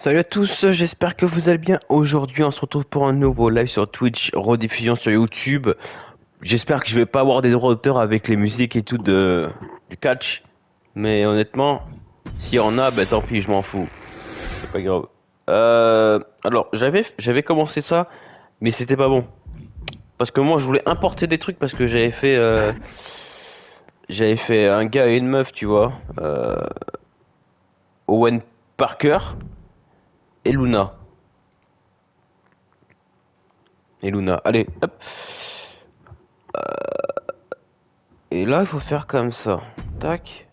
Salut à tous, j'espère que vous allez bien. Aujourd'hui, on se retrouve pour un nouveau live sur Twitch, rediffusion sur YouTube. J'espère que je vais pas avoir des droits d'auteur avec les musiques et tout du catch. Mais honnêtement, s'il y en a, bah tant pis, je m'en fous. C'est pas grave. Alors, j'avais commencé ça, mais c'était pas bon. Parce que moi, je voulais importer des trucs parce que j'avais fait un gars et une meuf, tu vois. Owen Parker et Luna. Allez, hop. Et là, il faut faire comme ça. Tac.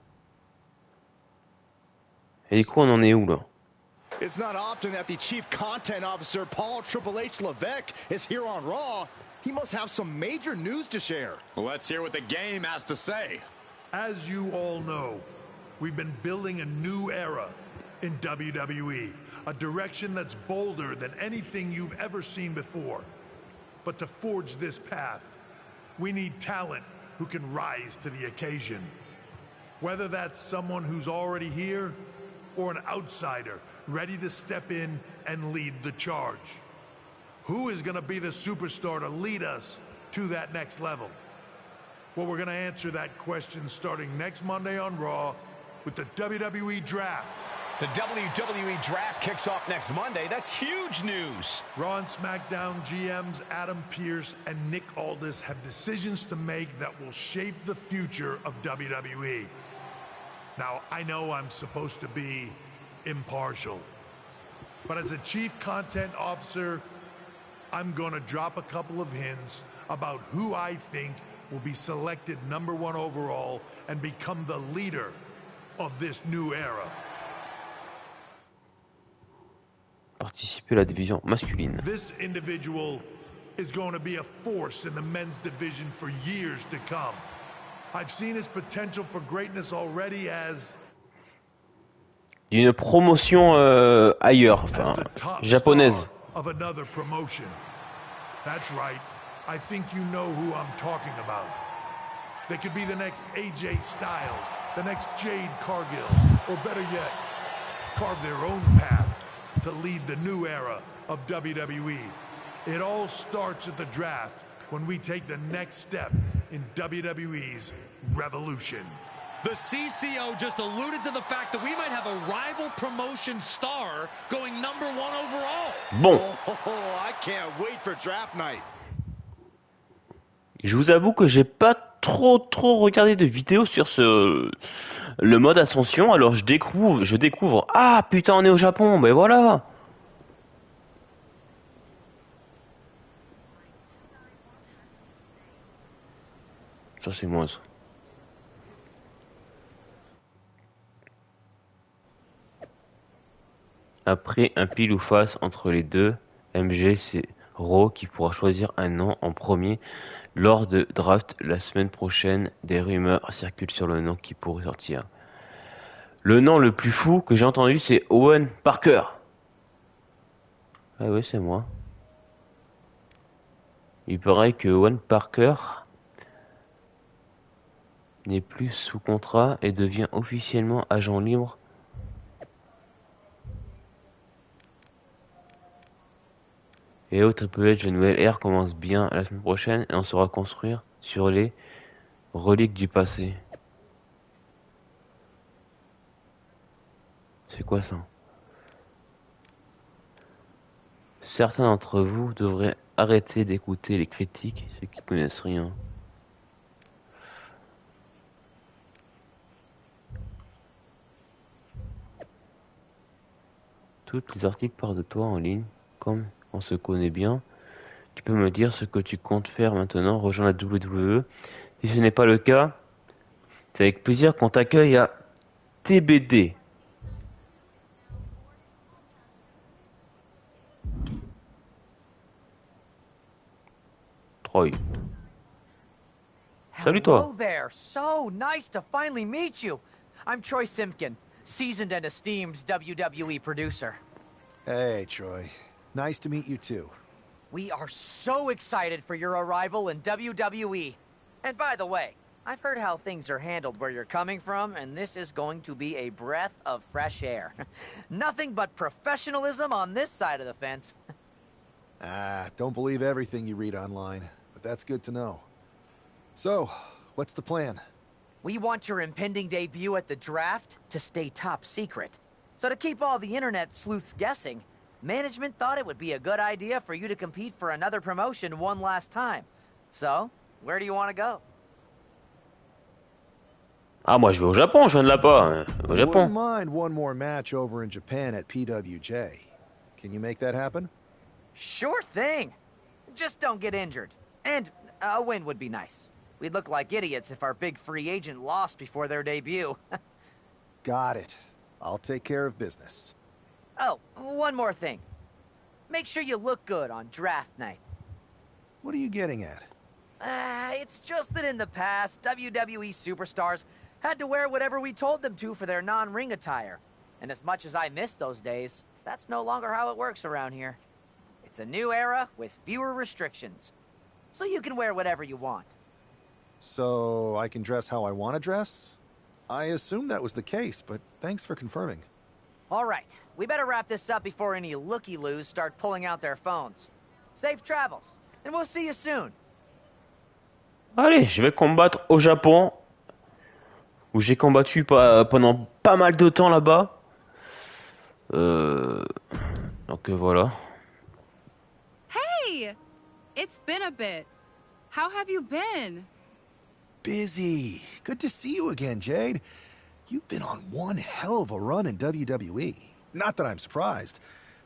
Et du coup, on en est où là? It's not often that the Chief Content Officer, Paul Triple H Levesque, is here on Raw. He must have some major news to share. Well, let's hear what the game has to say. As you all know, we've been building a new era in WWE, a direction that's bolder than anything you've ever seen before. But to forge this path, we need talent who can rise to the occasion. Whether that's someone who's already here or an outsider ready to step in and lead the charge. Who is going to be the superstar to lead us to that next level? Well, we're going to answer that question starting next Monday on Raw with the WWE Draft. The WWE Draft kicks off next Monday. That's huge news. Raw and SmackDown GMs Adam Pearce and Nick Aldis have decisions to make that will shape the future of WWE. Now, I know I'm supposed to be impartial, but as a chief content officer, I'm gonna drop a couple of hints about who I think will be selected #1 overall and become the leader of this new era. Participer à la division masculine. This individual is going to be a force in the men's division for years to come. I've seen his potential for greatness already as Une promotion ailleurs, enfin japonaise. of another promotion. That's right. I think you know who I'm talking about. They could be the next AJ Styles, the next Jade Cargill, or better yet, carve their own path to lead the new era of WWE. It all starts at the draft when we take the next step in WWE's revolution. The CCO just alluded to the fact that we might have a rival promotion star going #1 overall. Bon, Oh, I can't wait for draft night. je vous avoue que j'ai pas trop regardé de vidéos sur le mode ascension, alors je découvre. Ah putain, on est au Japon, ben voilà. Ça c'est moi ça. Après un pile ou face entre les deux, MG c'est Raw qui pourra choisir un nom en premier lors de draft la semaine prochaine. Des rumeurs circulent sur le nom qui pourrait sortir. Le nom le plus fou que j'ai entendu c'est Owen Parker. Ah ouais, c'est moi. Il paraît que Owen Parker n'est plus sous contrat et devient officiellement agent libre. Et au Triple H, la nouvelle ère commence bien la semaine prochaine et on saura construire sur les reliques du passé. C'est quoi ça? Certains d'entre vous devraient arrêter d'écouter les critiques, ceux qui connaissent rien. Tous les articles parlent de toi en ligne, comme on se connaît bien. Tu peux me dire ce que tu comptes faire maintenant, rejoindre la WWE. Si ce n'est pas le cas, c'est avec plaisir qu'on t'accueille à TBD. Troy. Salut toi. Hello there. So nice to finally meet you. I'm Troy Simpkin, seasoned and esteemed WWE producer. Hey, Troy. Nice to meet you too. We are so excited for your arrival in WWE. And by the way, I've heard how things are handled where you're coming from, and this is going to be a breath of fresh air. Nothing but professionalism on this side of the fence. Don't believe everything you read online, but that's good to know. So, what's the plan? We want your impending debut at the draft to stay top secret. So to keep all the internet sleuths guessing, management thought it would be a good idea for you to compete for another promotion one last time. So, where do you want to go? Ah, moi je vais au Japon, je viens de là-bas. Au Wouldn't Japon. mind one more match over in Japan at PWJ. Can you make that happen? Sure thing. Just don't get injured. And a win would be nice. We'd look like idiots if our big free agent lost before their debut. Got it. I'll take care of business. Oh, one more thing. Make sure you look good on draft night. What are you getting at? It's just that in the past, WWE superstars had to wear whatever we told them to for their non-ring attire. And as much as I miss those days, that's no longer how it works around here. It's a new era with fewer restrictions. So you can wear whatever you want. So I can dress how I want to dress? I assumed that was the case, but thanks for confirming. All right, we better wrap this up before any looky-loos start pulling out their phones. Safe travels, and we'll see you soon. Allez, je vais combattre au Japon. Où j'ai combattu pendant pas mal de temps là-bas. Donc voilà. Hey! It's been a bit. How have you been? Busy. Good to see you again, Jade. You've been on one hell of a run in WWE. Not that I'm surprised.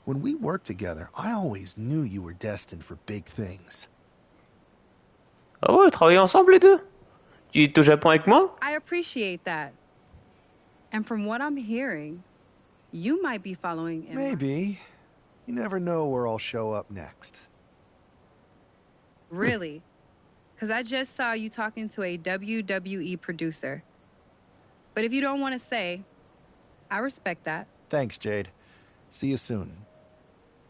When we worked together, I always knew you were destined for big things. Ah ouais, travailler ensemble les deux? Tu es au Japon avec moi? I appreciate that. And from what I'm hearing, you might be following in Maybe. You never know where I'll show up next. Really? Because I just saw you talking to a WWE producer. But if you don't want to say, I respect that. Thanks, Jade. See you soon.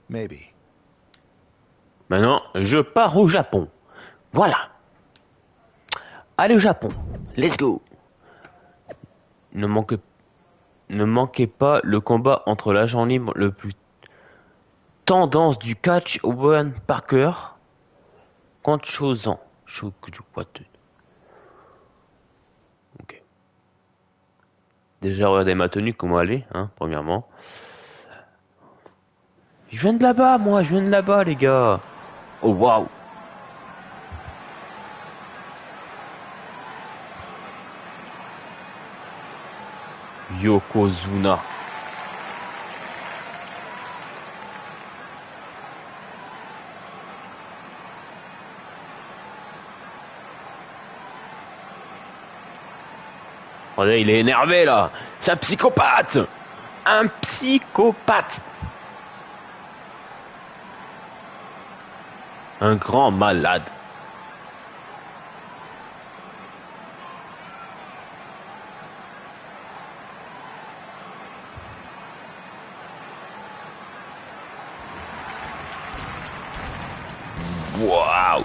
Maybe. Maintenant, je pars au Japon. Voilà. Allez au Japon. Let's go. Ne manquez pas le combat entre l'agent libre le plus tendance du catch, Owen Parker, contre Chozan. Ok. Déjà, regardez ma tenue, comment elle est, hein, premièrement. Je viens de là-bas, moi, je viens de là-bas, les gars. Oh, waouh. Yokozuna. Regardez, il est énervé là. C'est un psychopathe. Un psychopathe. Un grand malade. Waouh.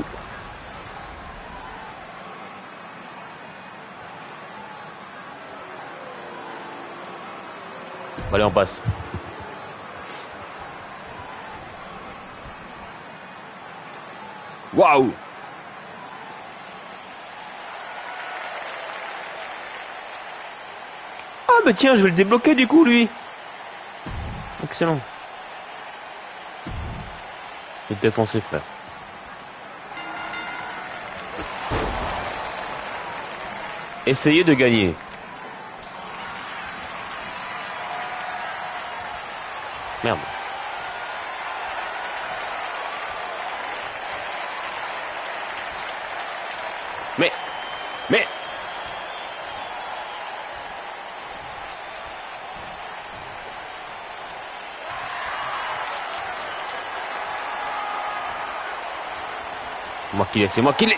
Allez, on passe. Waouh. Ah bah tiens, je vais le débloquer du coup lui. Excellent. Je vais te défoncer, frère. Essayez de gagner. Merde. Mais... C'est moi qui l'ai.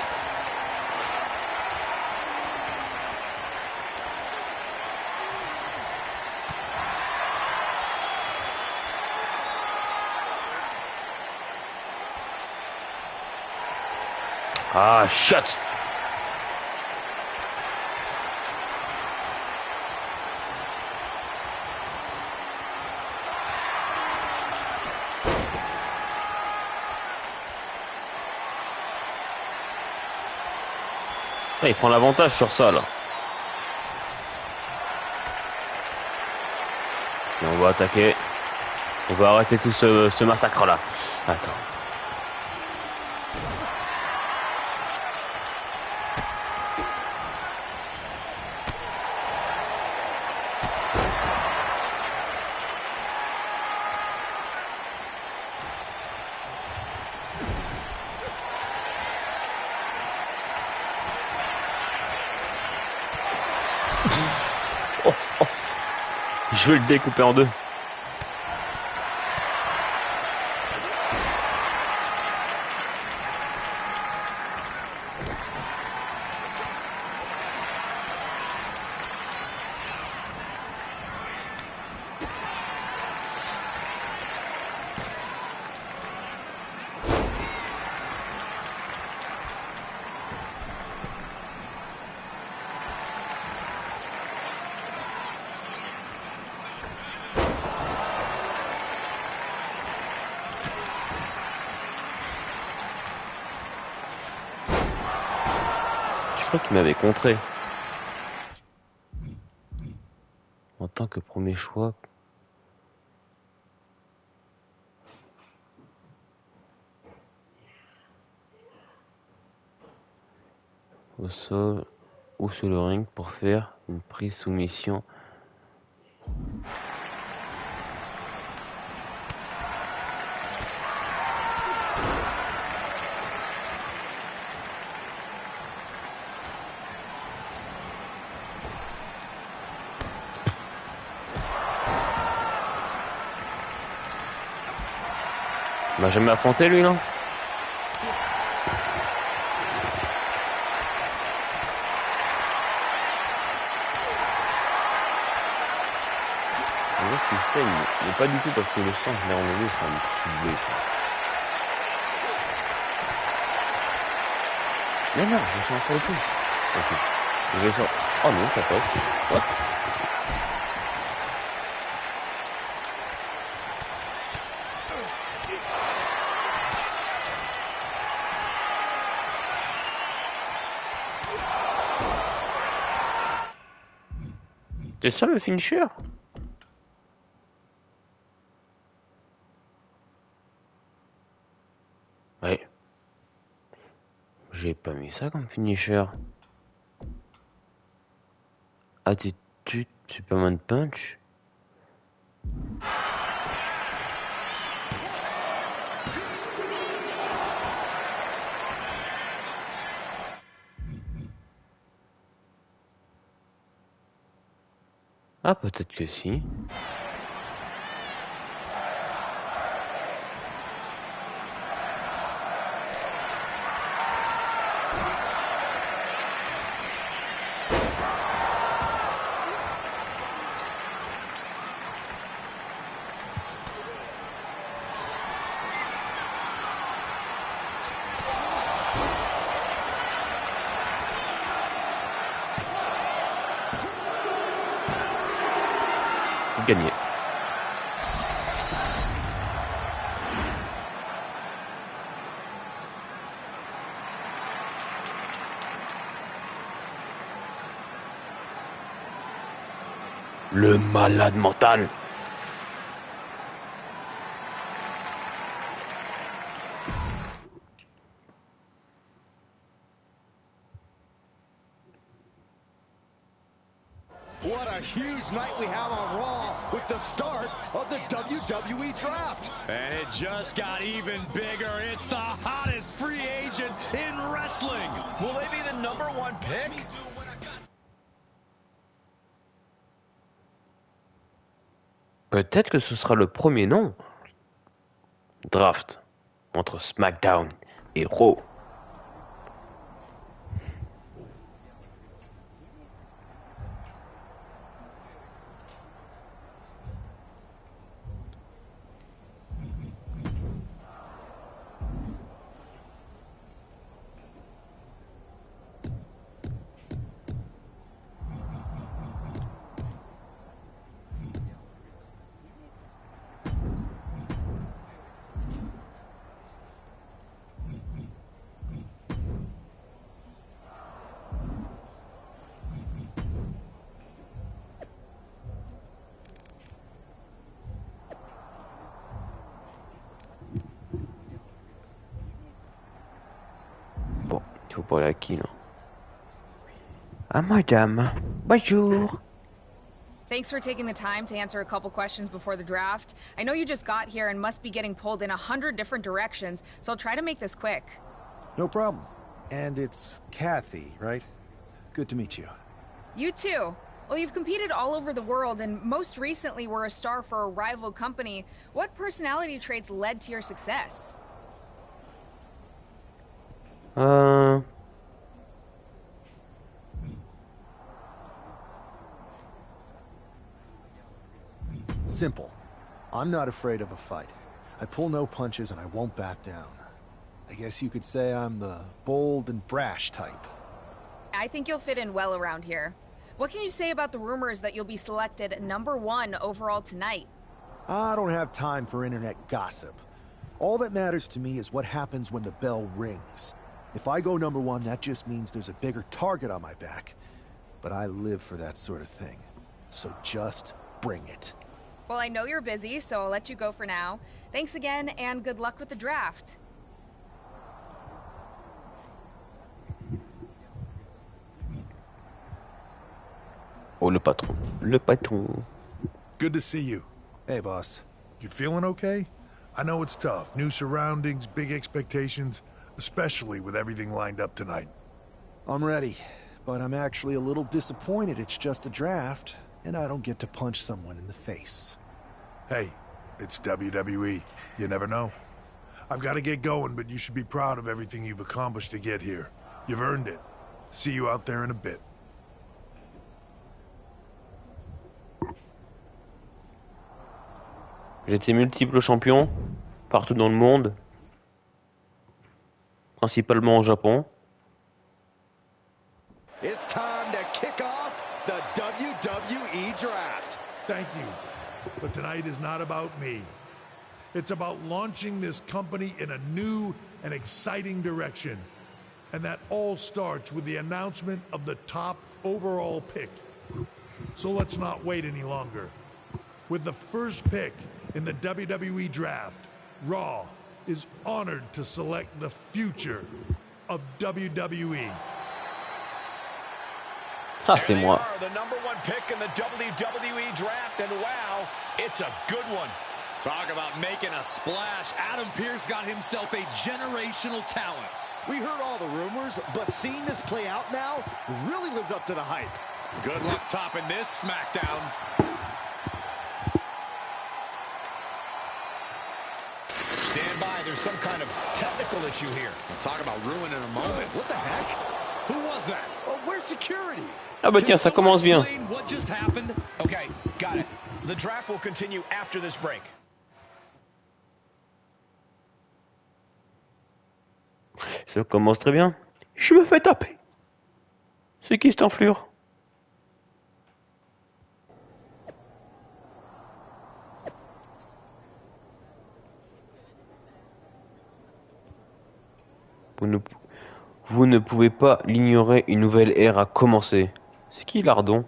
Ah, shot. Ah, il prend l'avantage sur ça là. Et on va attaquer. On va arrêter tout ce massacre là. Attends. Oh, oh. Je vais le découper en deux. Je crois qu'il m'avait contré. En tant que premier choix. Au sol ou sur le ring pour faire une prise soumission. Il m'a jamais affronté lui non? On voit qu'il saigne, mais pas du tout parce que le sang je l'ai enlevé, c'est un petit bleu. Mais non, je sens encore le coup. Ok. Je vais sortir. Oh non, ça passe. What? C'est ça le finisher? Ouais. J'ai pas mis ça comme finisher. Attitude, Superman Punch. Ah, peut-être que si. Gagné. Le malade mental. What a huge night we have on Raw with the start of the WWE Draft. And it just got even bigger. It's the hottest free agent in wrestling. Will they be the #1 pick? Peut-être que ce sera le premier nom. Draft entre SmackDown et Raw. pour aller à qui, là? Ah, madame. Bonjour. Thanks for taking the time to answer a couple questions before the draft. I know you just got here and must be getting pulled in 100 different directions, so I'll try to make this quick. No problem. And it's Kathy, right? Good to meet you. You too. Well, you've competed all over the world and most recently were a star for a rival company. What personality traits led to your success? Simple. I'm not afraid of a fight. I pull no punches and I won't back down. I guess you could say I'm the bold and brash type. I think you'll fit in well around here. What can you say about the rumors that you'll be selected #1 overall tonight? I don't have time for internet gossip. All that matters to me is what happens when the bell rings. If I go #1, that just means there's a bigger target on my back. But I live for that sort of thing. So just bring it. Well, I know you're busy, so I'll let you go for now. Thanks again, and good luck with the draft. Oh, le patron. Le patron. Good to see you. Hey, boss. You feeling okay? I know it's tough. New surroundings, big expectations, especially with everything lined up tonight. I'm ready, but I'm actually a little disappointed it's just a draft, and I don't get to punch someone in the face. Hey, it's WWE. You never know. I've got to get going, but you should be proud of everything you've accomplished to get here. You've earned it. See you out there in a bit. J'ai été multiple champion partout dans le monde, principalement au Japon. It's time to kick off the WWE Draft. Thank you. But tonight is not about me. It's about launching this company in a new and exciting direction. And that all starts with the announcement of the top overall pick. So let's not wait any longer. With the first pick in the WWE Draft, Raw is honored to select the future of WWE. Ah, c'est moi. The #1 pick in the WWE Draft, and wow, it's a good one. Talk about making a splash. Adam Pearce got himself a generational talent. We heard all the rumors, but seeing this play out now really lives up to the hype. Good luck topping this SmackDown. Stand by, there's some kind of technical issue here. Talk about ruining a moment. What the heck? Who was that? Oh, where's security? Ah bah tiens, ça commence bien. What just happened? Okay, got it. The draft will continue after this break. Ça commence très bien. Je me fais taper. C'est qui cette enflure? Vous ne pouvez pas l'ignorer, une nouvelle ère a commencé. C'est qui Lardon?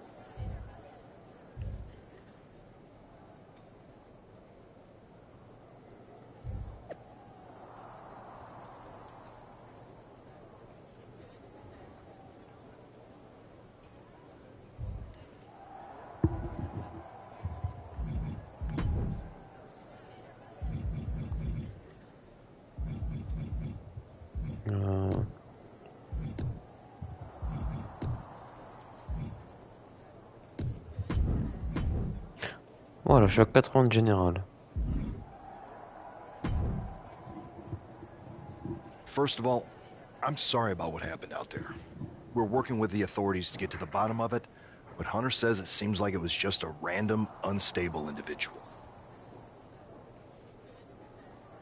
Voilà, je suis à 80 de général. First of all, I'm sorry about what happened out there. We're working with the authorities to get to the bottom of it, but Hunter says it seems like it was just a random, unstable individual.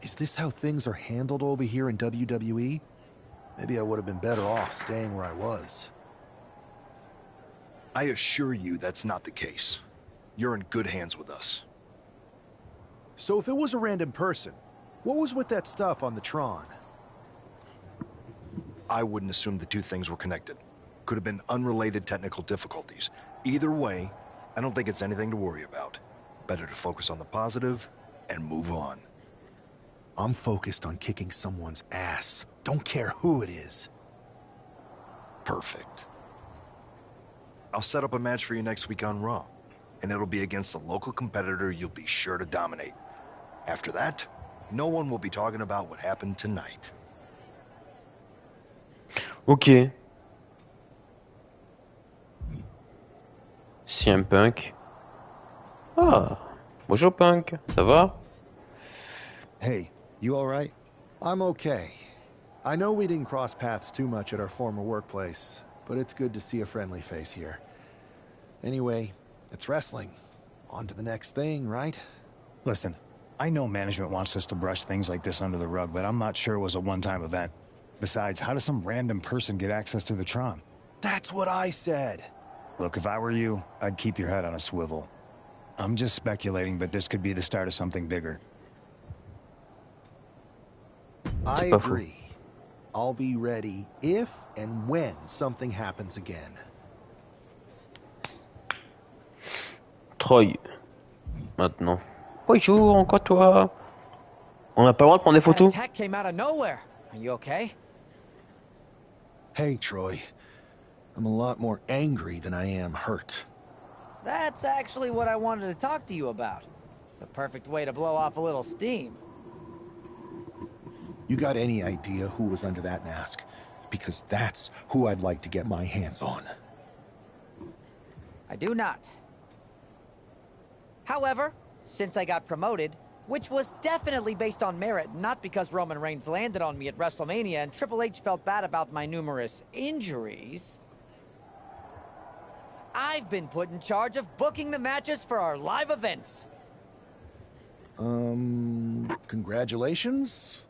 Is this how things are handled over here in WWE? Maybe I would have been better off staying where I was. I assure you that's not the case. You're in good hands with us. So if it was a random person, what was with that stuff on the Tron? I wouldn't assume the two things were connected. Could have been unrelated technical difficulties. Either way, I don't think it's anything to worry about. Better to focus on the positive and move on. I'm focused on kicking someone's ass. Don't care who it is. Perfect. I'll set up a match for you next week on Raw, and it'll be against a local competitor you'll be sure to dominate. After that, no one will be talking about what happened tonight. Ok. CM Punk. Ah, bonjour Punk, ça va? Hey, you alright? I'm okay. I know we didn't cross paths too much at our former workplace, but it's good to see a friendly face here. Anyway, it's wrestling. On to the next thing, right? Listen, I know management wants us to brush things like this under the rug, but I'm not sure it was a one-time event. Besides, how does some random person get access to the Tron? That's what I said. Look, if I were you, I'd keep your head on a swivel. I'm just speculating, but this could be the start of something bigger. I agree. I'll be ready if and when something happens again. Troy. Maintenant. Bonjour, encore toi. On n'a pas le droit de prendre des That photos? attack came out of nowhere. Are you okay? Hey, Troy. I'm a lot more angry than I am hurt. That's actually what I wanted to talk to you about. The perfect way to blow off a little steam. You got any idea who was under that mask? Because that's who I'd like to get my hands on. I do not. However, since I got promoted, which was definitely based on merit, not because Roman Reigns landed on me at WrestleMania and Triple H felt bad about my numerous injuries, I've been put in charge of booking the matches for our live events. Congratulations?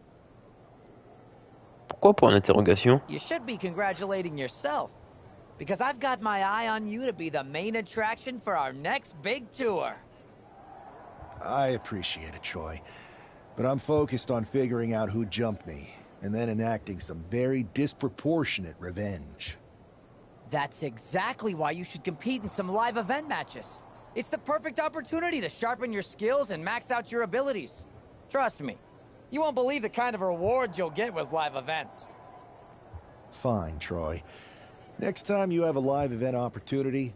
Pourquoi pour une interrogation? You should be congratulating yourself, because I've got my eye on you to be the main attraction for our next big tour. I appreciate it, Troy. But I'm focused on figuring out who jumped me, and then enacting some very disproportionate revenge. That's exactly why you should compete in some live event matches. It's the perfect opportunity to sharpen your skills and max out your abilities. Trust me, you won't believe the kind of rewards you'll get with live events. Fine, Troy. Next time you have a live event opportunity...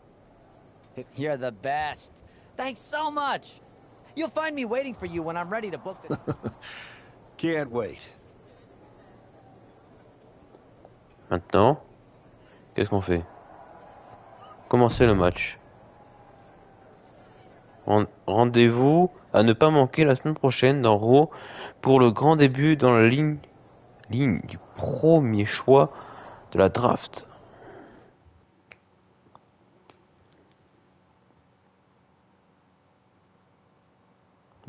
You're the best. Thanks so much. You'll find me waiting for you when I'm ready to book this. Can't wait. Maintenant, qu'est-ce qu'on fait? Commencer le match. Rendez-vous à ne pas manquer la semaine prochaine dans Raw pour le grand début dans la ligne du premier choix de la draft.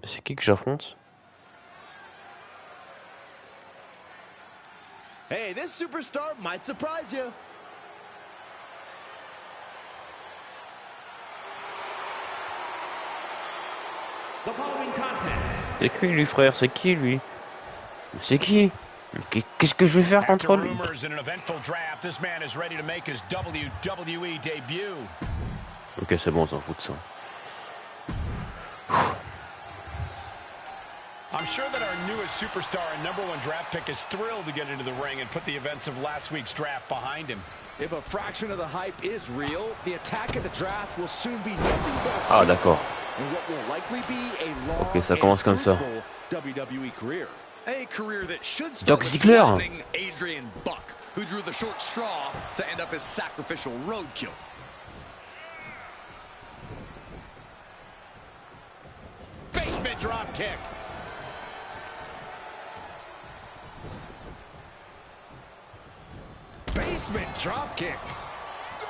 C'est qui que j'affronte? Hey, this superstar might surprise you. The following contest. C'est qui lui, frère? C'est qui lui? C'est qui? Qu'est-ce que je vais faire contre lui? Rumors in an eventful draft, this man is ready to make his WWE debut. Ok, c'est bon, on s'en fout de ça. I'm sure that our newest superstar and #1 draft pick is thrilled to get into the ring and put the events of last week's draft behind him. If a fraction of the hype is real, the attack at the draft will soon be nothing but a Ah, d'accord. and what will likely be a long Ok, ça commence comme ça. WWE career. A career that should Doc start with Ziggler. flattening Adrian Buck, who drew the short straw to end up as sacrificial roadkill. Basement drop kick. Basement drop kick.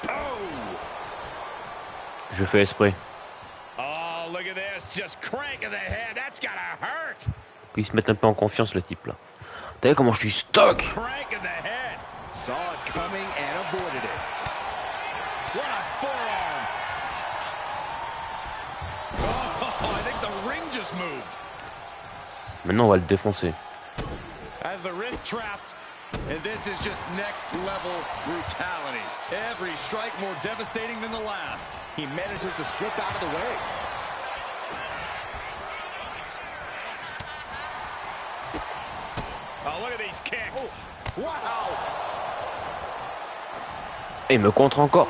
Oh! Je fais exprès. Oh, look at this. Just cranking the head. That's gotta hurt. Il se met un peu en confiance, le type là. T'as vu comment je suis stock? Cranking the head. Saw it coming and avoided it. What a forearm. Oh, I think the ring just moved. Maintenant, on va le défoncer. As the wrist trapped, and this is just next level brutality. Every strike more devastating than the last. He manages to slip out of the way. Oh, look at these kicks. Oh, wow. Et il me contre encore.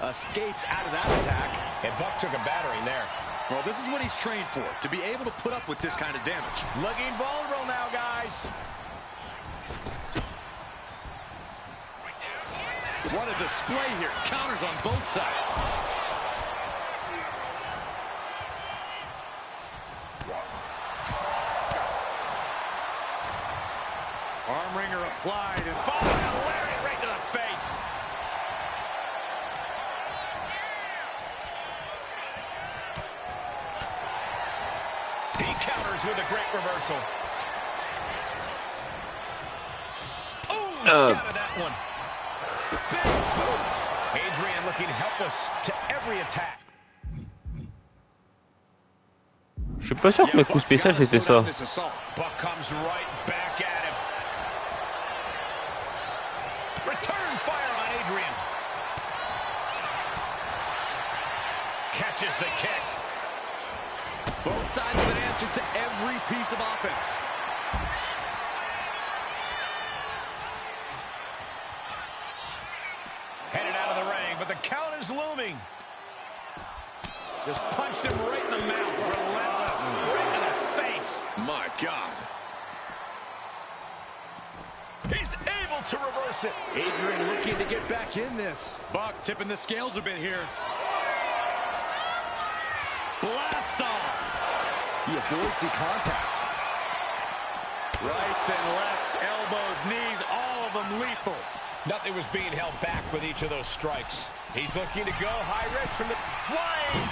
Escapes out of that attack. And Buck took a battering there. Well, this is what he's trained for, to be able to put up with this kind of damage. Looking vulnerable now, guys. What a display here. Counters on both sides. Arm wringer applied and followed by a lariat right to the face. He counters with a great reversal. Oh, scattered that one. Big boot. Adrian looking helpless to every attack. Je suis pas sûr que le coup spécial c'était ça. Buck comes right back at him. Return fire on Adrian. Catches the kick. Both sides have an answer to every piece of offense. Headed out of the ring, but the count is looming. Just punched him right in the mouth. Relentless. Right in the face. My God. He's able to reverse it. Adrian looking to get back in this. Buck tipping the scales a bit here. Blast off. He avoids the contact. Rights and lefts, elbows, knees, all of them lethal. Nothing was being held back with each of those strikes. He's looking to go high risk from the flying.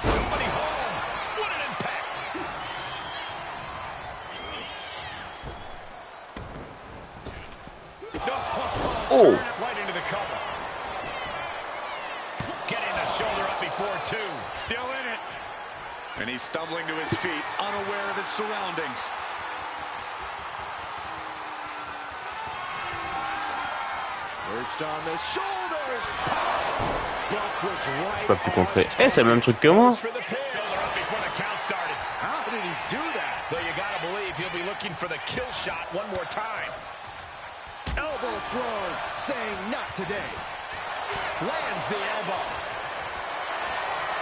Nobody home. What an impact. Oh. Right into the cover. Getting the shoulder up before two. Still in it. And he's stumbling to his feet, unaware of his surroundings. Perched on the shoulders. Buck was right. Pas pu contrer. Eh, c'est le même truc que moi. For the pin. Shoulder up before the count started. How did he do that? So you gotta believe he'll be looking for the kill shot one more time. Elbow thrown, saying not today. Lands the elbow.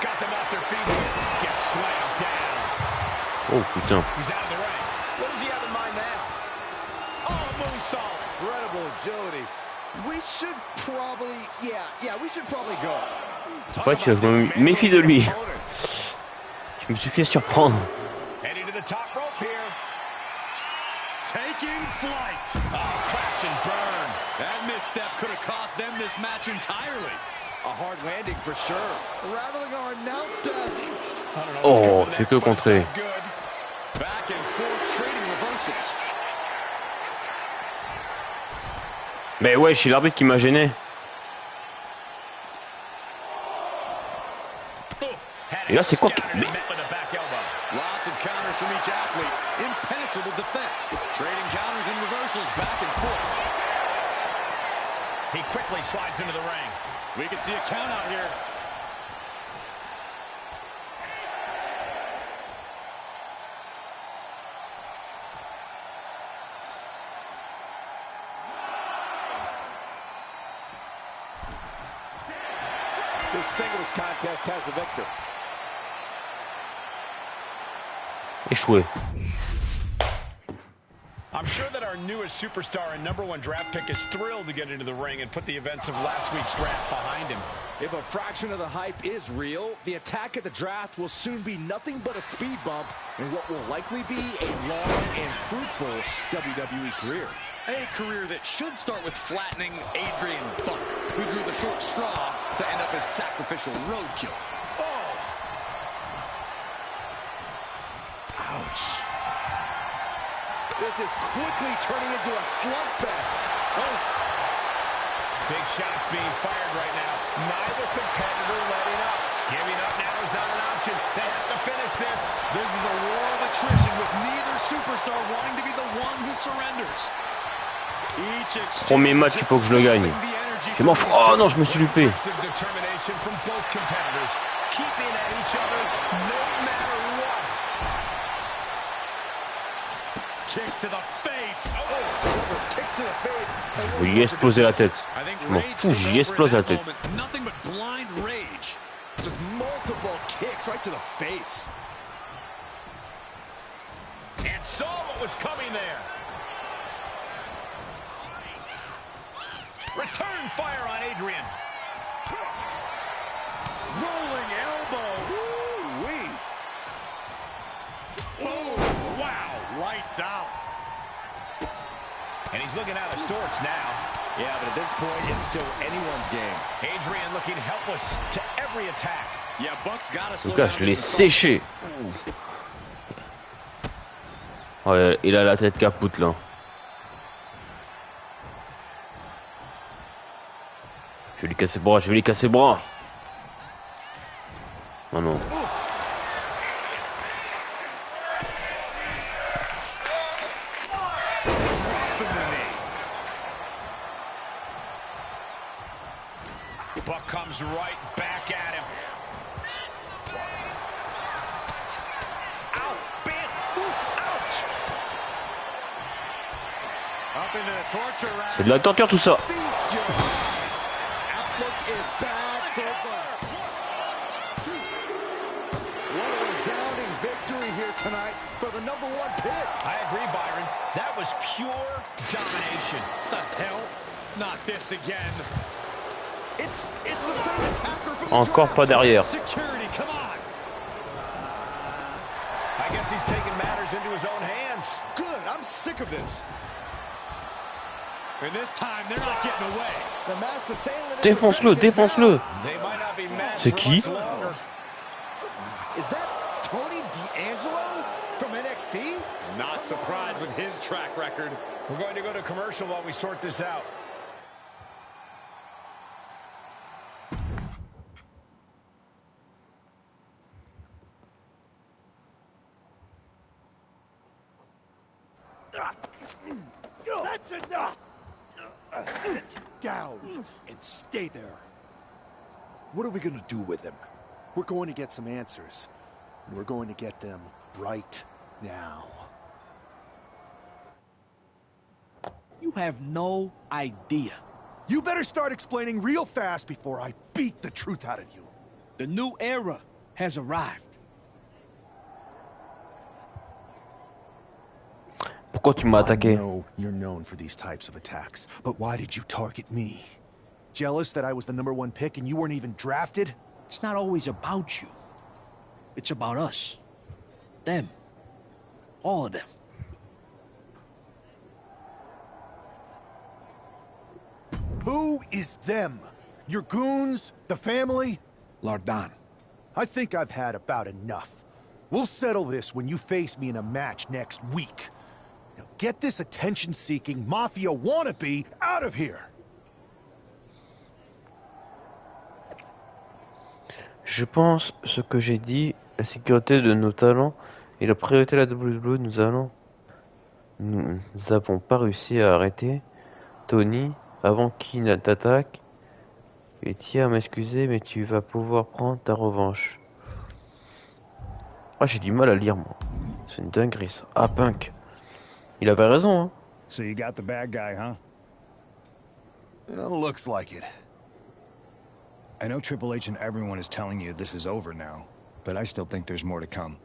Got them off their feet. Gets slammed down. Oh putain. He's out of the ring. What does he have in mind now? Oh, moonsault. Incredible agility. We should probably, we should probably go. Ouais, je me méfie de lui. Je me suis fait surprendre. Heading to the top rope here. Taking flight. Oh, crash and burn. That misstep could have cost them this match entirely. A hard landing for sure. Rattling our announce desk. Oh, c'est que contrer. Back and forth trading reversals. Mais ouais, je suis l'arbitre qui m'a gêné. Et là, c'est quoi? Lots of counters from each athlete. Impenetrable defense. Trading counters and reversals back and forth. He quickly slides into the ring. We can see a count out here. This singles contest has a victor. Échoué. I'm sure that our newest superstar and #1 draft pick is thrilled to get into the ring and put the events of last week's draft behind him. If a fraction of the hype is real, the attack at the draft will soon be nothing but a speed bump in what will likely be a long and fruitful WWE career. A career that should start with flattening Adrian Buck, who drew the short straw to end up as sacrificial roadkill. Oh! Ouch. This is quickly turning into a slugfest. Oh! Big shots being fired right now. Neither competitor letting up. Giving up now is not an option. They have to finish this. This is a war of attrition with neither superstar wanting to be the one who surrenders. Premier match, il faut que je le gagne. Je m'en fous. Oh non, je me suis loupé. Je vais lui exploser la tête. Je m'en fous, j'y explose la tête. Just multiple kicks right to the face. And saw what was coming there. Return fire on Adrian. Rolling elbow. Woo-wee. Oh, wow. Lights out. And he's looking out of sorts now. Yeah, but at this point, it's still anyone's game. Adrian looking helpless to every attack. Yeah, Buck's got to slow Le gars, down je l'ai this assault. séché. Ouais, il a la tête capoute là. Je vais lui casser le bras, je vais lui casser le bras. Oh non. Buck comes right back at him. Ow, bam, ouch. Up into the torture rack. C'est de la torture tout ça. Feast your eyes. Outlook is bad for Buck. What a resounding victory here tonight for the #1 pick. I agree, Byron. That was pure domination. The hell? Not this again. It's the same attacker from the Encore draft. pas derrière. Security, come on. I guess he's taking matters into his own hands. Good, I'm sick of this. And this time they're not getting away. The mass assailant. Défonce-le, défonce-le. They might not be matched C'est for qui? much longer. Is that Tony D'Angelo from NXT? Not surprised with his track record. We're going to go to commercial while we sort this out. That's enough! Sit down and stay there. What are we gonna do with him? We're going to get some answers. And we're going to get them right now. You have no idea. You better start explaining real fast before I beat the truth out of you. The new era has arrived. Pourquoi tu m'as I attaqué? know you're known for these types of attacks, but why did you target me? Jealous that I was the #1 pick and you weren't even drafted? It's not always about you. It's about us. Them. All of them. Who is them? Your goons? The family? Lardan. I think I've had about enough. We'll settle this when you face me in a match next week. Now get this attention-seeking mafia wannabe out of here! Je pense ce que j'ai dit, la sécurité de nos talents et la priorité de la WWE, nous avons pas réussi à arrêter Tony avant qu'il ne t'attaque. Et tiens à m'excuser, mais tu vas pouvoir prendre ta revanche. Ah, j'ai du mal à lire, moi. C'est une dinguerie, ça. Ah, Punk. Il avait raison, hein. So you got the bad guy, huh? Well, looks like it. I know Triple H and everyone is telling you this is over now, but I still think there's more to come.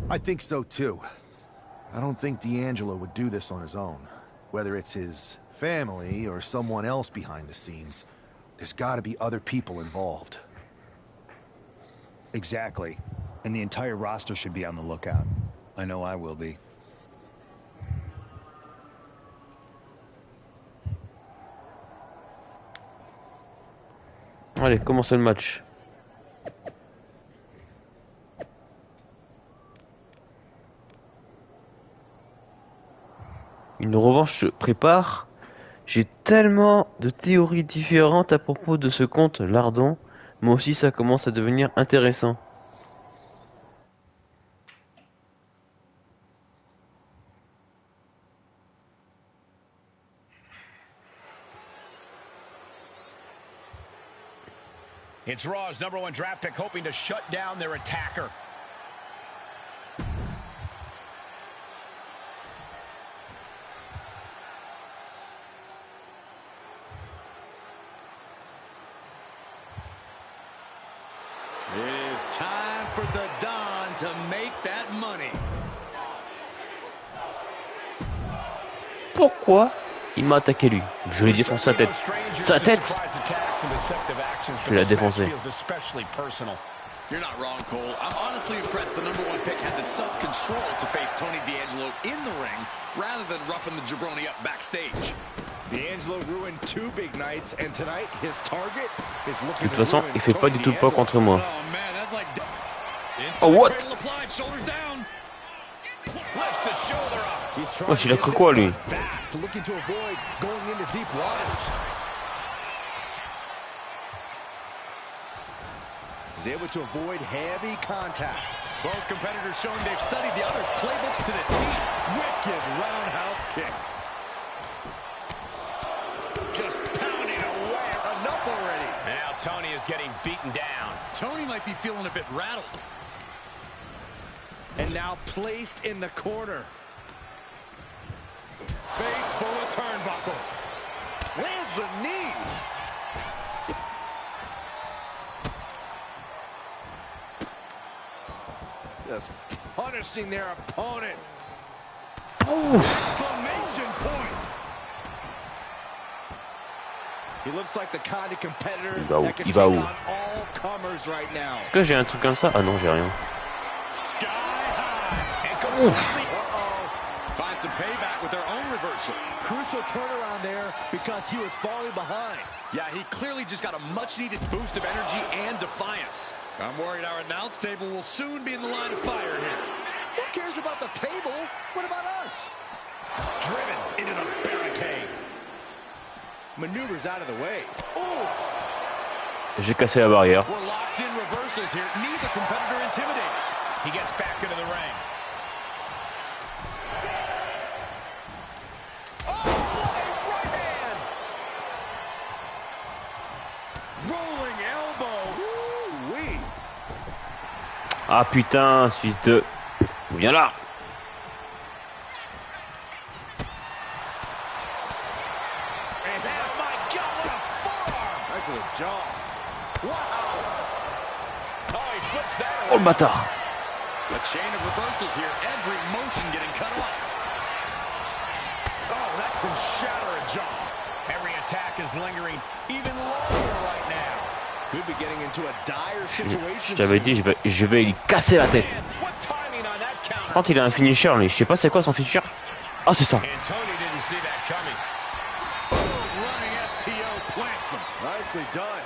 I think so too. I don't think D'Angelo would do this on his own. Whether it's his family or someone else behind the scenes, there's gotta be other people involved. Exactly. And the entire roster should be on the lookout. I know I will be. Allez, commencez le match. Une revanche se prépare. J'ai tellement de théories différentes à propos de ce compte Lardon. Moi aussi, ça commence à devenir intéressant. It's Raw's #1 draft pick hoping to shut down their attacker. the Don to make that money. Pourquoi il m'a attaqué lui? Je lui ai défoncé sa tête. Sa tête! Je vais la défoncer. You're not wrong, Cole. I'm honestly impressed the number one pick had the self-control to face Tony D'Angelo in the ring rather than roughing the jabroni up backstage. D'Angelo ruined 2 big nights, and tonight his target is De looking toute façon, to ruin il fait pas Tony du tout le poids D'Angelo. contre moi. Oh man, that's like Oh what? Shoulders down. Lifts the shoulder up. He's trying Wesh, il a to cru get quoi this lui? done fast, looking to avoid going into deep waters. He's able to avoid heavy contact. Both competitors showing they've studied the other's playbooks to the T. Wicked roundhouse kick. Just pounding away. Enough already. Now Tony is getting beaten down. Tony might be feeling a bit rattled. And now placed in the corner. Face full of turnbuckle. Lands a knee. Just punishing their opponent. Exclamation point. He looks like the kind of competitor that can take on all comers right now. Est-ce que j'ai un truc comme ça? Ah non, j'ai rien. Sky high. And completely. Find some payback with their own reversal. Crucial turnaround there because he was falling behind. Yeah, he clearly just got a much-needed boost of energy and defiance. I'm worried our announce table will soon be in the line of fire here. Who cares about the table? What about us? Driven into the barricade. Maneuvers out of the way. Oof. J'ai cassé la barrière. We're locked in reversals here. Neither competitor intimidated. He gets back into the ring. Oh, what a right hand! Rolling elbow. Woo-wee. Ah putain, fils de... Viens là. And oh my God, what a forearm! Right to the jaw. Wow! Oh, he flips that Oh around. le bâtard. A chain of reversals here. Every motion getting cut off. Oh, that can shatter a jaw. Every attack is lingering even longer right now. Could be getting into a dire situation. Je t'avais dit, je vais lui casser la tête. What timing on that counter? Par contre, il a un finisher, lui. Je sais pas c'est quoi son finisher. Ah, c'est ça. And Tony didn't see that coming. Running STO plants him. Nicely done.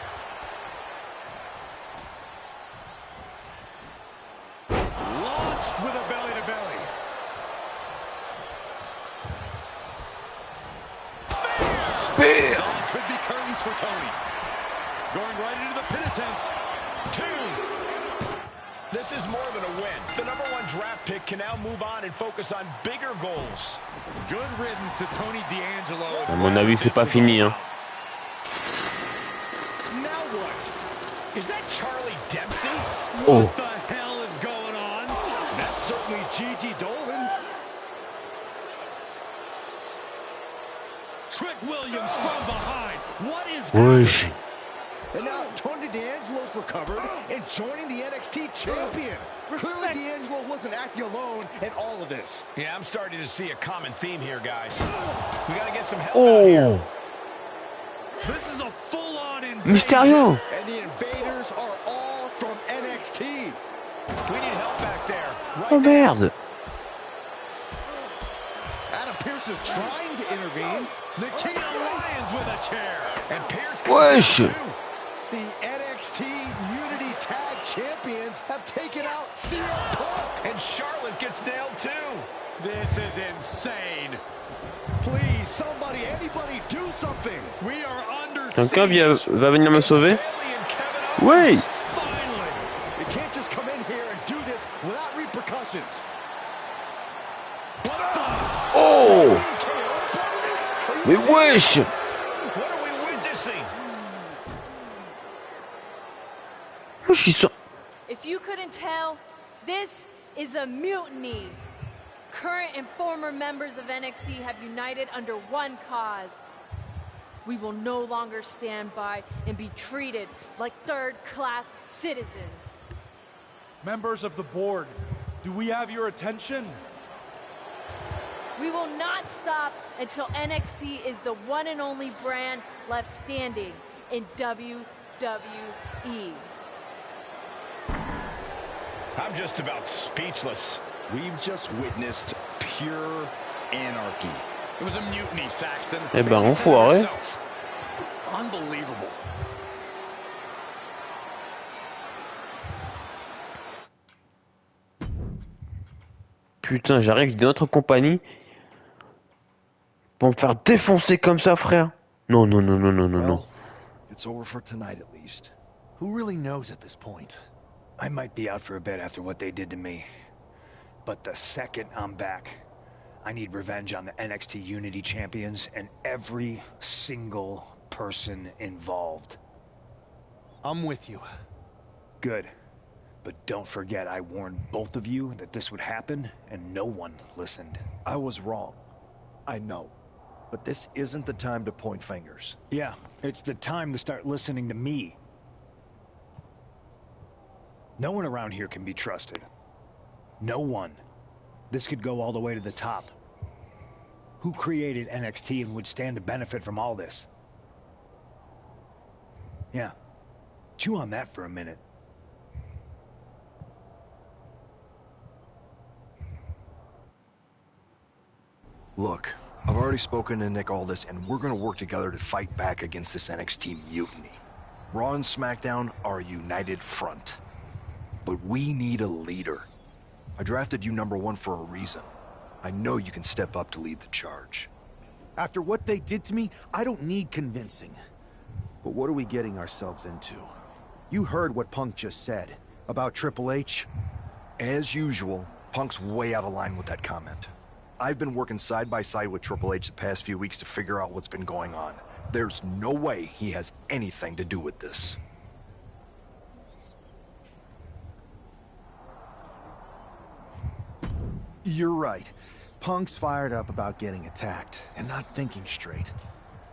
Launched with a belly-to-belly. Spear. Could be curtains for Tony. Going right into the pin attempt. 2. This is more than a win. The #1 draft pick can now move on and focus on bigger goals. Good riddance to Tony D'Angelo. À mon avis, c'est pas fini, hein. Now what? Is that Charlie Dempsey? Oh. What the hell is going on? That's certainly Gigi Dolan. Trick Williams from behind. What is Wesh. And now Tony D'Angelo's recovered and joining the NXT champion. Clearly D'Angelo wasn't acting alone in all of this. Yeah, I'm starting to see a common theme here, guys. We gotta get some help out here. Oh. This is a full-on invasion. Mysterio. And the invaders are all from NXT. We need help back there. Right Oh now. merde. Adam Pearce is trying to intervene. Nikita Lyons with a chair. And Pierce Wesh. comes down, too. The NXT Unity Tag Champions have taken out CM Punk. And Charlotte gets nailed, too. This is insane. Please, somebody, anybody, do something. We are under Quelqu'un siege. va venir me sauver? Bayley and Kevin Owens. Oui. Finally. You can't just come in here and do this without repercussions. What the? Oh. Mais wesh. What are we witnessing? Wesh, ils sont... If you couldn't tell, this is a mutiny. Current and former members of NXT have united under one cause. We will no longer stand by and be treated like third-class citizens. Members of the board, do we have your attention? We will not stop until NXT is the one and only brand left standing in WWE. I'm just about speechless. We've just witnessed pure anarchy. It was a mutiny, Saxton. Eh ben, Bailey said it enfoiré. herself. Unbelievable. Putain, j'arrive d'une autre compagnie pour me faire défoncer comme ça, frère. Non, non, non, non, non, non, non. Well, it's over for tonight at least. Who really knows at this point? I might be out for a bit after what they did to me. But the second I'm back, I need revenge on the NXT Unity Champions and every single person involved. I'm with you. Good. But don't forget, I warned both of you that this would happen, and no one listened. I was wrong. I know. But this isn't the time to point fingers. Yeah, it's the time to start listening to me. No one around here can be trusted. No one. This could go all the way to the top. Who created NXT and would stand to benefit from all this? Yeah. Chew on that for a minute. Look, I've already spoken to Nick Aldis, and we're gonna work together to fight back against this NXT mutiny. Raw and SmackDown are a united front. But we need a leader. I drafted you #1 for a reason. I know you can step up to lead the charge. After what they did to me, I don't need convincing. But what are we getting ourselves into? You heard what Punk just said about Triple H. As usual, Punk's way out of line with that comment. I've been working side by side with Triple H the past few weeks to figure out what's been going on. There's no way he has anything to do with this. You're right. Punk's fired up about getting attacked and not thinking straight.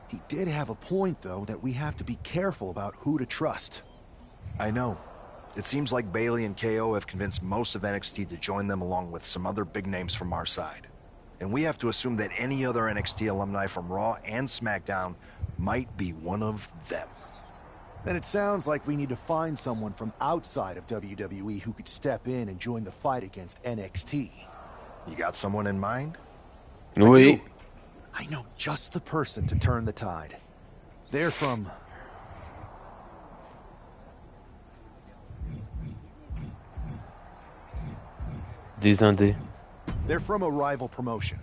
He did have a point, though, that we have to be careful about who to trust. I know. It seems like Bailey and KO have convinced most of NXT to join them along with some other big names from our side. And we have to assume that any other NXT alumni from Raw and SmackDown might be one of them. Then it sounds like we need to find someone from outside of WWE who could step in and join the fight against NXT. You got someone in mind? Oui. I know just the person to turn the tide. They're from... Des indés. They're from a rival promotion.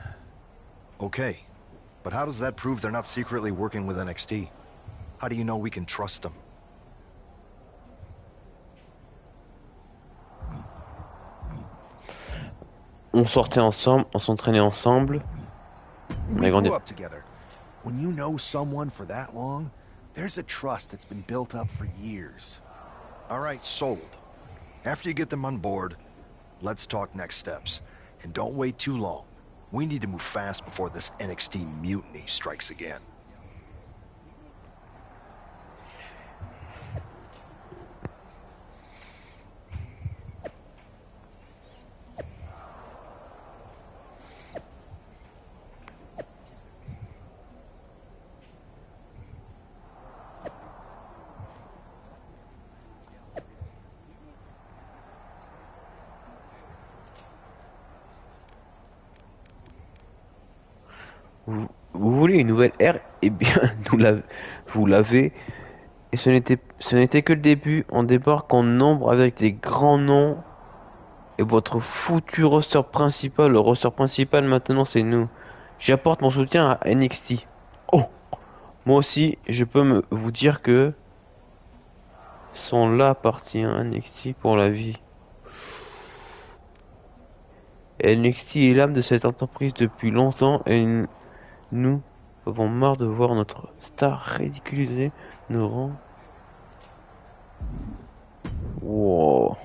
Okay. But how does that prove they're not secretly working with NXT? How do you know we can trust them? On sortait ensemble, on s'entraînait ensemble. On a We grandi. grew up together. When you know someone for that long, there's a trust that's been built up for years. All right, sold. After you get them on board, let's talk next steps. And don't wait too long. We need to move fast before this NXT mutiny strikes again. Vous voulez une nouvelle ère? Eh bien, vous l'avez. Et ce n'était que le début. On débarque en nombre avec des grands noms. Et votre foutu roster principal, le roster principal maintenant c'est nous. J'apporte mon soutien à NXT. Oh! Moi aussi, je peux vous dire que sont là appartient à NXT pour la vie. NXT est l'âme de cette entreprise depuis longtemps et nous avons marre de voir notre star ridiculiser nos rangs. Wow.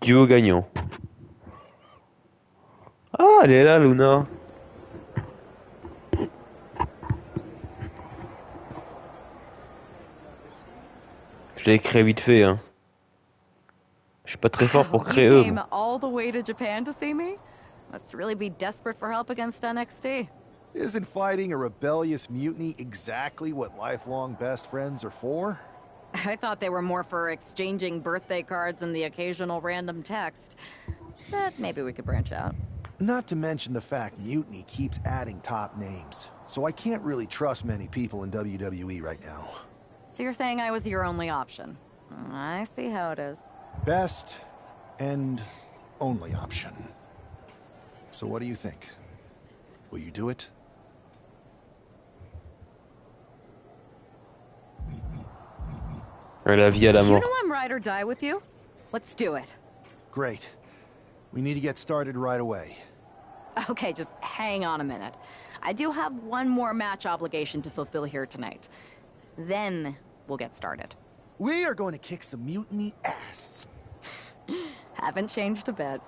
Duo gagnant. Ah, elle est là, Luna. Je l'ai créé vite fait, hein. Je suis pas très fort pour créer You eux. came all the way to Japan to see me? Must really be desperate for help against NXT. Isn't fighting a rebellious mutiny exactly what lifelong best friends are for? I thought they were more for exchanging birthday cards and the occasional random text. But maybe we could branch out. Not to mention the fact Mutiny keeps adding top names, so I can't really trust many people in WWE right now. So you're saying I was your only option? I see how it is. Best and only option. So what do you think? Will you do it? La vie à la You mort. know I'm ride or die with you. Let's do it. Great. We need to get started right away. Okay, just hang on a minute. I do have one more match obligation to fulfill here tonight. Then we'll get started. We are going to kick some mutiny ass. Haven't changed a bit.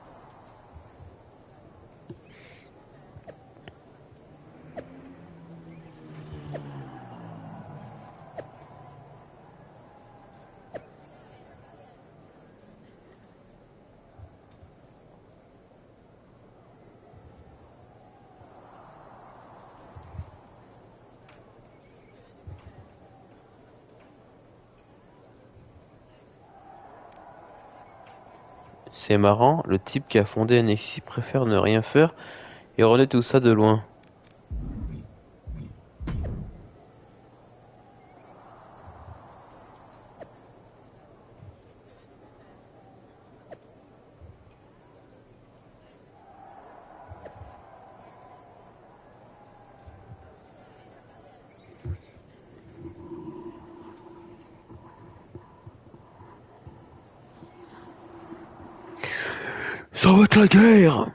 C'est marrant, le type qui a fondé NXT préfère ne rien faire et regarder tout ça de loin. Ça va être la guerre!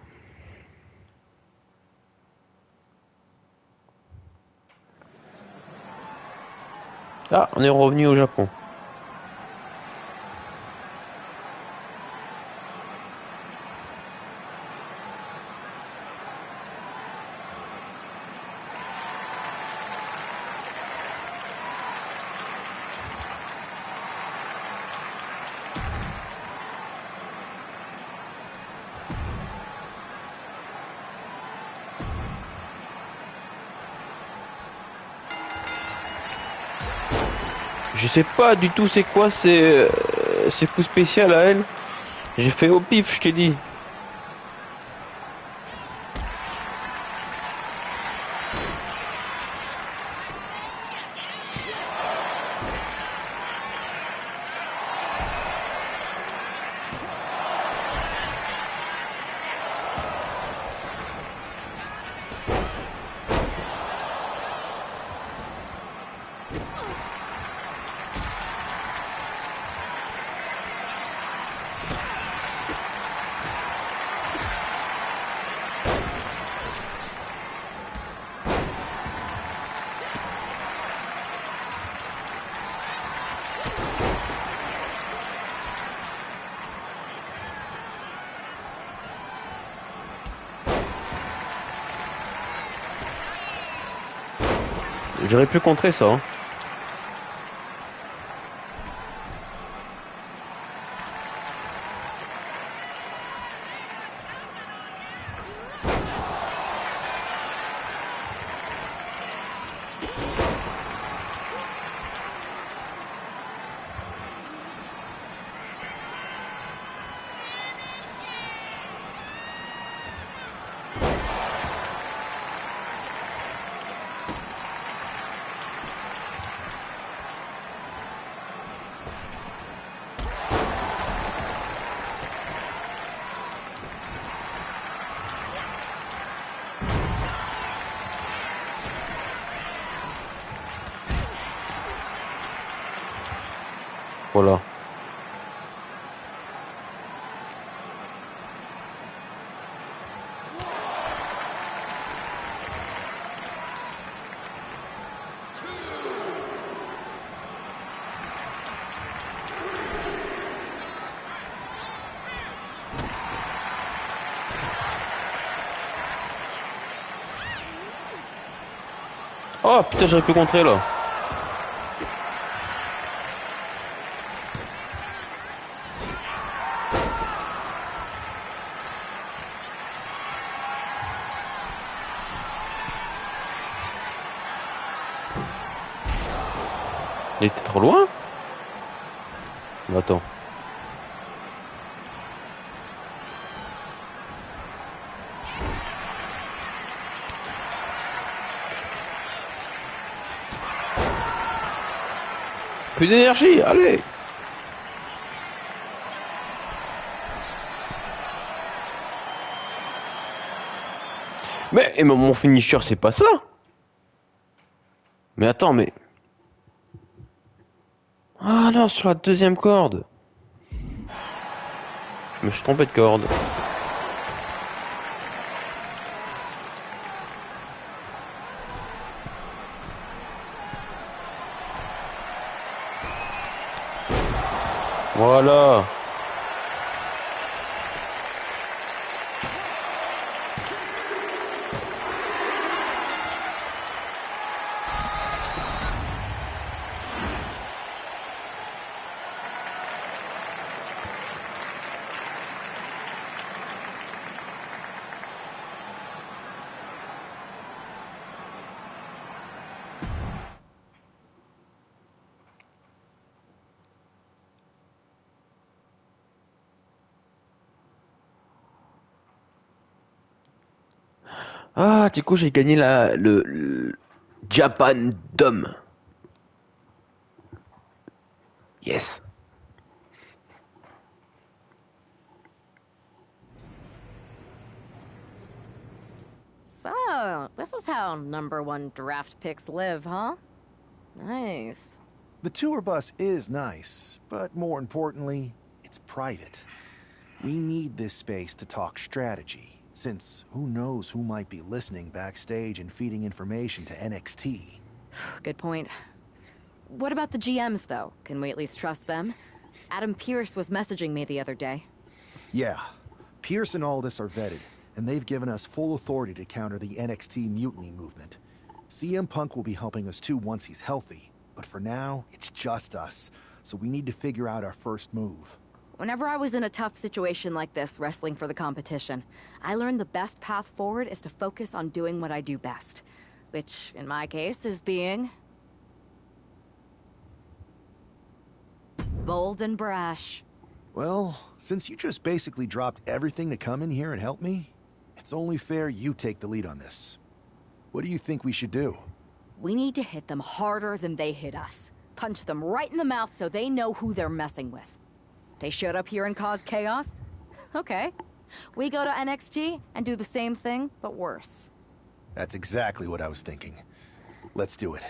Ah, on est revenu au Japon. Je sais pas du tout c'est quoi ces coups spéciaux à elle. J'ai fait au pif, je t'ai dit. J'aurais pu contrer ça. Hein. Voilà. Oh putain, j'aurais pu contrer là. Il était trop loin. Attends. Plus d'énergie, allez. Mais mon finisher c'est pas ça. Mais attends, mais... Ah non, sur la deuxième corde. Je me suis trompé de corde. Voilà. Ah, du coup, j'ai gagné le Japan Dome. Yes. So, this is how #1 draft picks live, huh? Nice. The tour bus is nice, but more importantly, it's private. We need this space to talk strategy, since who knows who might be listening backstage and feeding information to NXT. Good point. What about the GMs, though? Can we at least trust them? Adam Pearce was messaging me the other day. Yeah, Pierce and Aldis are vetted, and they've given us full authority to counter the NXT mutiny movement. CM Punk will be helping us too once he's healthy, but for now, it's just us, so we need to figure out our first move. Whenever I was in a tough situation like this, wrestling for the competition, I learned the best path forward is to focus on doing what I do best. Which, in my case, is being... bold and brash. Well, since you just basically dropped everything to come in here and help me, it's only fair you take the lead on this. What do you think we should do? We need to hit them harder than they hit us. Punch them right in the mouth so they know who they're messing with. They showed up here and caused chaos? Okay. We go to NXT and do the same thing, but worse. That's exactly what I was thinking. Let's do it.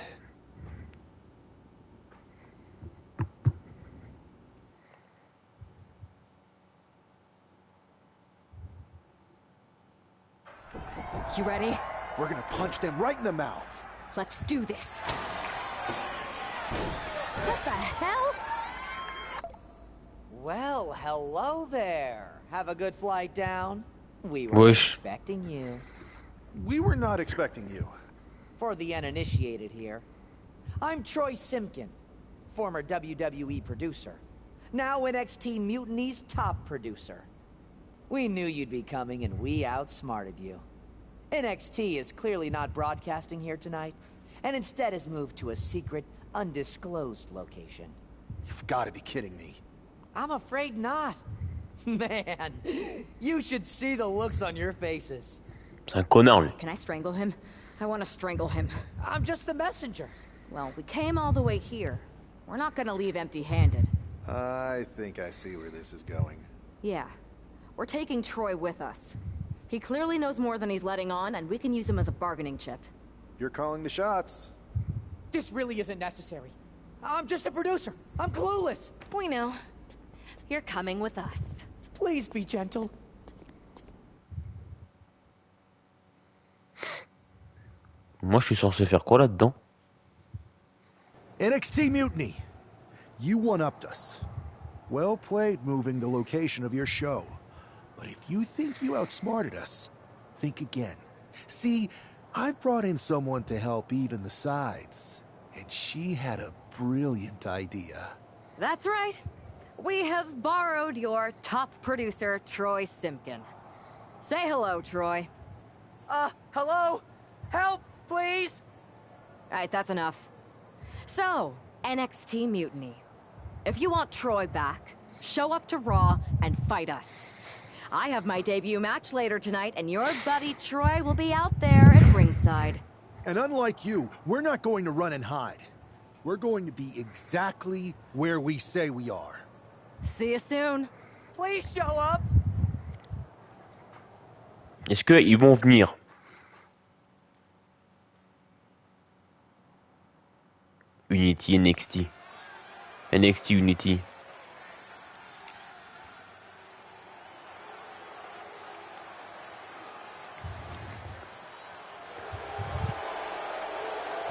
You ready? We're gonna punch them right in the mouth. Let's do this. What the hell? Well, hello there. Have a good flight down. We were expecting you. We were not expecting you. For the uninitiated here, I'm Troy Simkin, former WWE producer, now NXT Mutiny's top producer. We knew you'd be coming and we outsmarted you. NXT is clearly not broadcasting here tonight, and instead has moved to a secret, undisclosed location. You've got to be kidding me. I'm afraid not. Man, you should see the looks on your faces. C'est un connard, lui. Can I strangle him? I want to strangle him. I'm just the messenger. Well, we came all the way here. We're not gonna leave empty-handed. I think I see where this is going. Yeah. We're taking Troy with us. He clearly knows more than he's letting on, and we can use him as a bargaining chip. You're calling the shots. This really isn't necessary. I'm just a producer. I'm clueless. We know. You're coming with us. Please be gentle. Moi, je suis censé faire quoi là-dedans? NXT Mutiny. You one-upped us. Well played moving the location of your show. But if you think you outsmarted us, think again. See, I've brought in someone to help even the sides, and she had a brilliant idea. That's right. We have borrowed your top producer, Troy Simpkin. Say hello, Troy. Hello? Help, please! Alright, that's enough. So, NXT Mutiny. If you want Troy back, show up to Raw and fight us. I have my debut match later tonight, and your buddy Troy will be out there at ringside. And unlike you, we're not going to run and hide. We're going to be exactly where we say we are. See you soon. Please show up! Est-ce qu'ils vont venir? Unity, NXT. NXT Unity.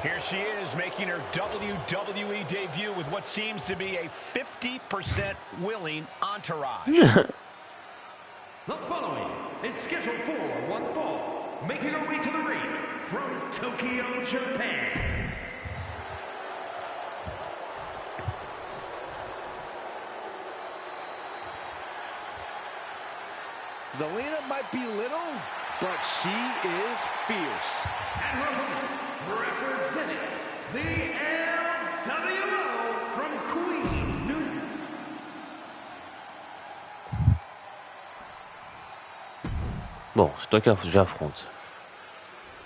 Here she is, making her WWE debut with what seems to be a 50% willing entourage. The following is scheduled for one fall, making her way to the ring from Tokyo, Japan. Zelina might be little, but she is fierce. And her opponent, representing the LWO from Queens, New York. Bon, c'est toi que j'affronte.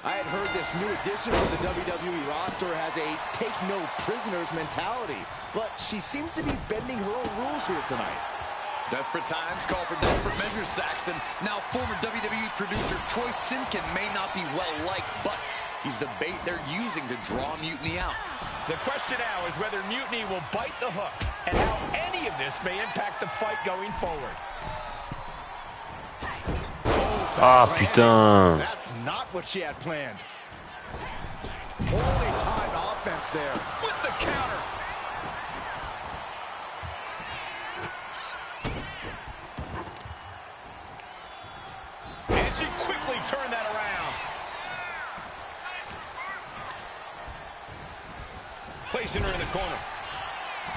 I had heard this new addition to the WWE roster has a take-no-prisoners mentality, but she seems to be bending her own rules here tonight. Desperate times call for desperate measures, Saxton. Now, former WWE producer Troy Simpkin may not be well-liked, but he's the bait they're using to draw Mutiny out. The question now is whether Mutiny will bite the hook and how any of this may impact the fight going forward. Ah, putain. That's not what she had planned. Holy timed offense there. With the counter. And she quickly turned that around. Placing her in the corner.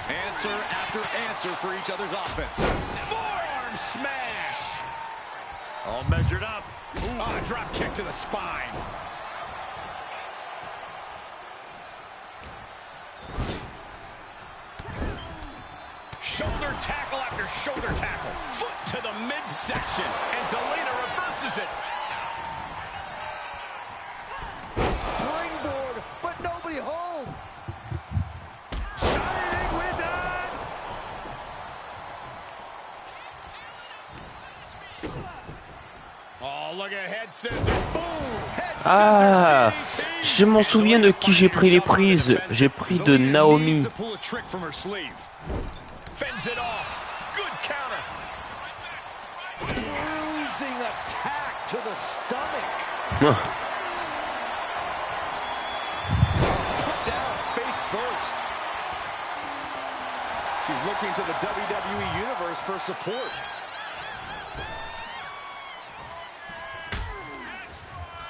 Answer after answer for each other's offense. Forearm smash. All measured up. Ah, drop kick to the spine. Shoulder tackle after shoulder tackle. Foot to the midsection. And Zelina reverses it. Springboard, but nobody home. Shining Wizard. Oh, look at head scissors. Boom. Head Ah, scissors. je m'en souviens de qui j'ai pris les prises. J'ai pris de Naomi. Fends it off. Good counter. Bruising attack to the stomach. Put down face first. She's looking to the WWE Universe for support.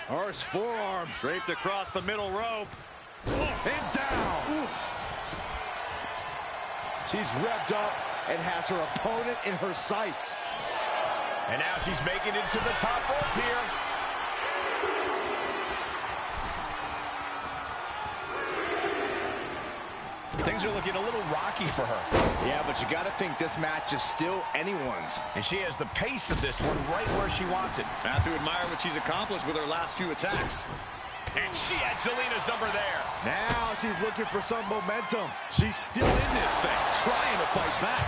Horse forearm draped across the middle rope. And down. Ooh. She's revved up and has her opponent in her sights. And now she's making it to the top rope here. Things are looking a little rocky for her. Yeah, but you got to think this match is still anyone's. And she has the pace of this one right where she wants it. I have to admire what she's accomplished with her last few attacks. And she had Zelina's number there. Now she's looking for some momentum. She's still in this thing, trying to fight back.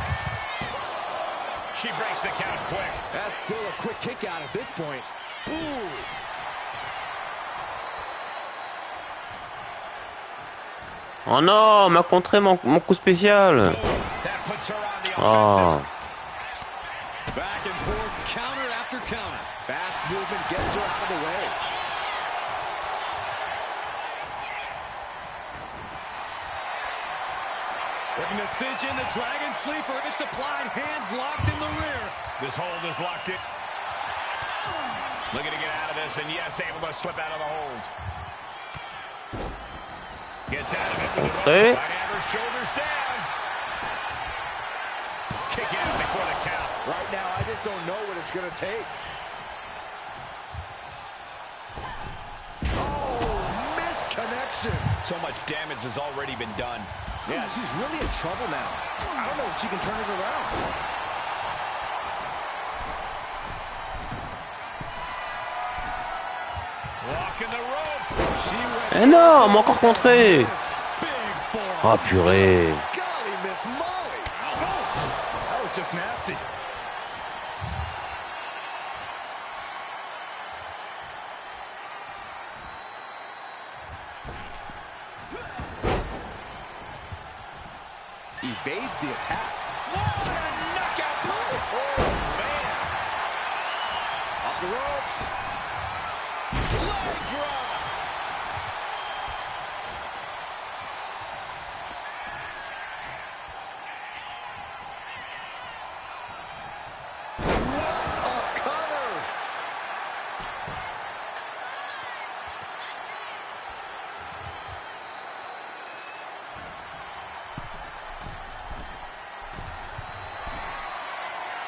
She breaks the count quick. That's still a quick kick out at this point. Ooh. Oh non, m'a contré mon coup spécial. Oh. Back and forth, counter after counter. Fast movement gets her out of the way. Looking to cinch in the Dragon Sleeper. It's applied, hands locked in the rear. This hold is locked in. Looking to get out of this, and yes, able to slip out of the hold. Gets out of it with the ropes. Right hammer, shoulders down. Kick out before the count. Right now, I just don't know what it's going to take. Oh, missed connection. So much damage has already been done. Yeah, she's really in trouble now. I don't know if she can turn it around. Walking the ropes. Énorme, encore contré. Ah purée. Golly, Miss Molly. That was just nasty. Evades the attack. What a knockout punch. Oh, man. Off the ropes. Leg drop.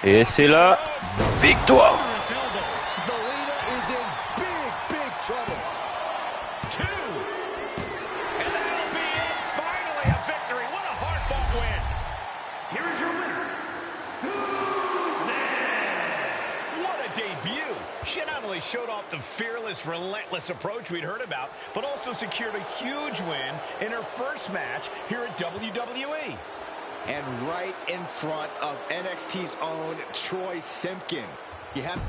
Et c'est la victoire. Zelina is in big trouble. 2. And that'll be it. Finally a victory. What a hard-fought win. Here is your winner, Susan! What a debut. She not only showed off the fearless, relentless approach we'd heard about, but also secured a huge win in her first match here at WWE. And right in front of NXT's own Troy Simpkin. You have...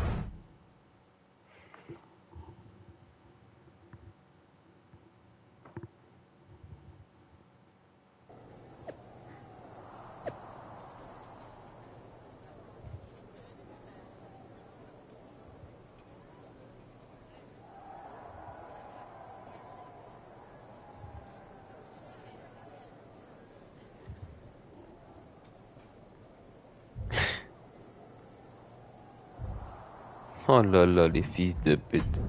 Oh là là, les fils de pute.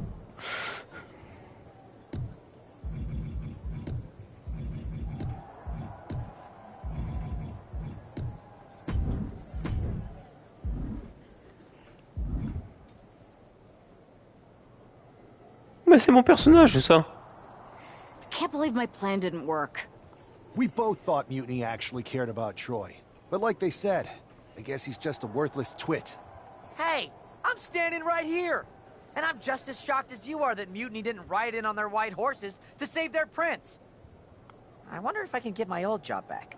Mais c'est mon personnage, ça. Can't believe my plan didn't work. We both thought Mutiny actually cared about Troy. But like they said, I guess he's just a worthless twit. Hey, I'm standing right here. And I'm just as shocked as you are that Mutiny didn't ride in on their white horses to save their prince. I wonder if I can get my old job back.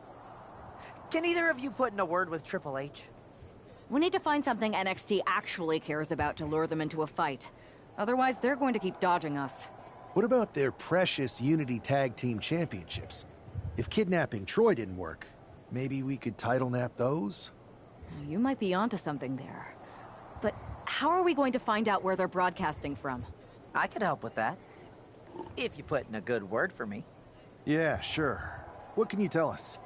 Can either of you put in a word with Triple H? We need to find something NXT actually cares about to lure them into a fight. Otherwise, they're going to keep dodging us. What about their precious Unity Tag Team Championships? If kidnapping Troy didn't work, maybe we could title nap those? You might be onto something there. But how are we going to find out where they're broadcasting from? I could help with that. If you put in a good word for me. Yeah, sure. What can you tell us?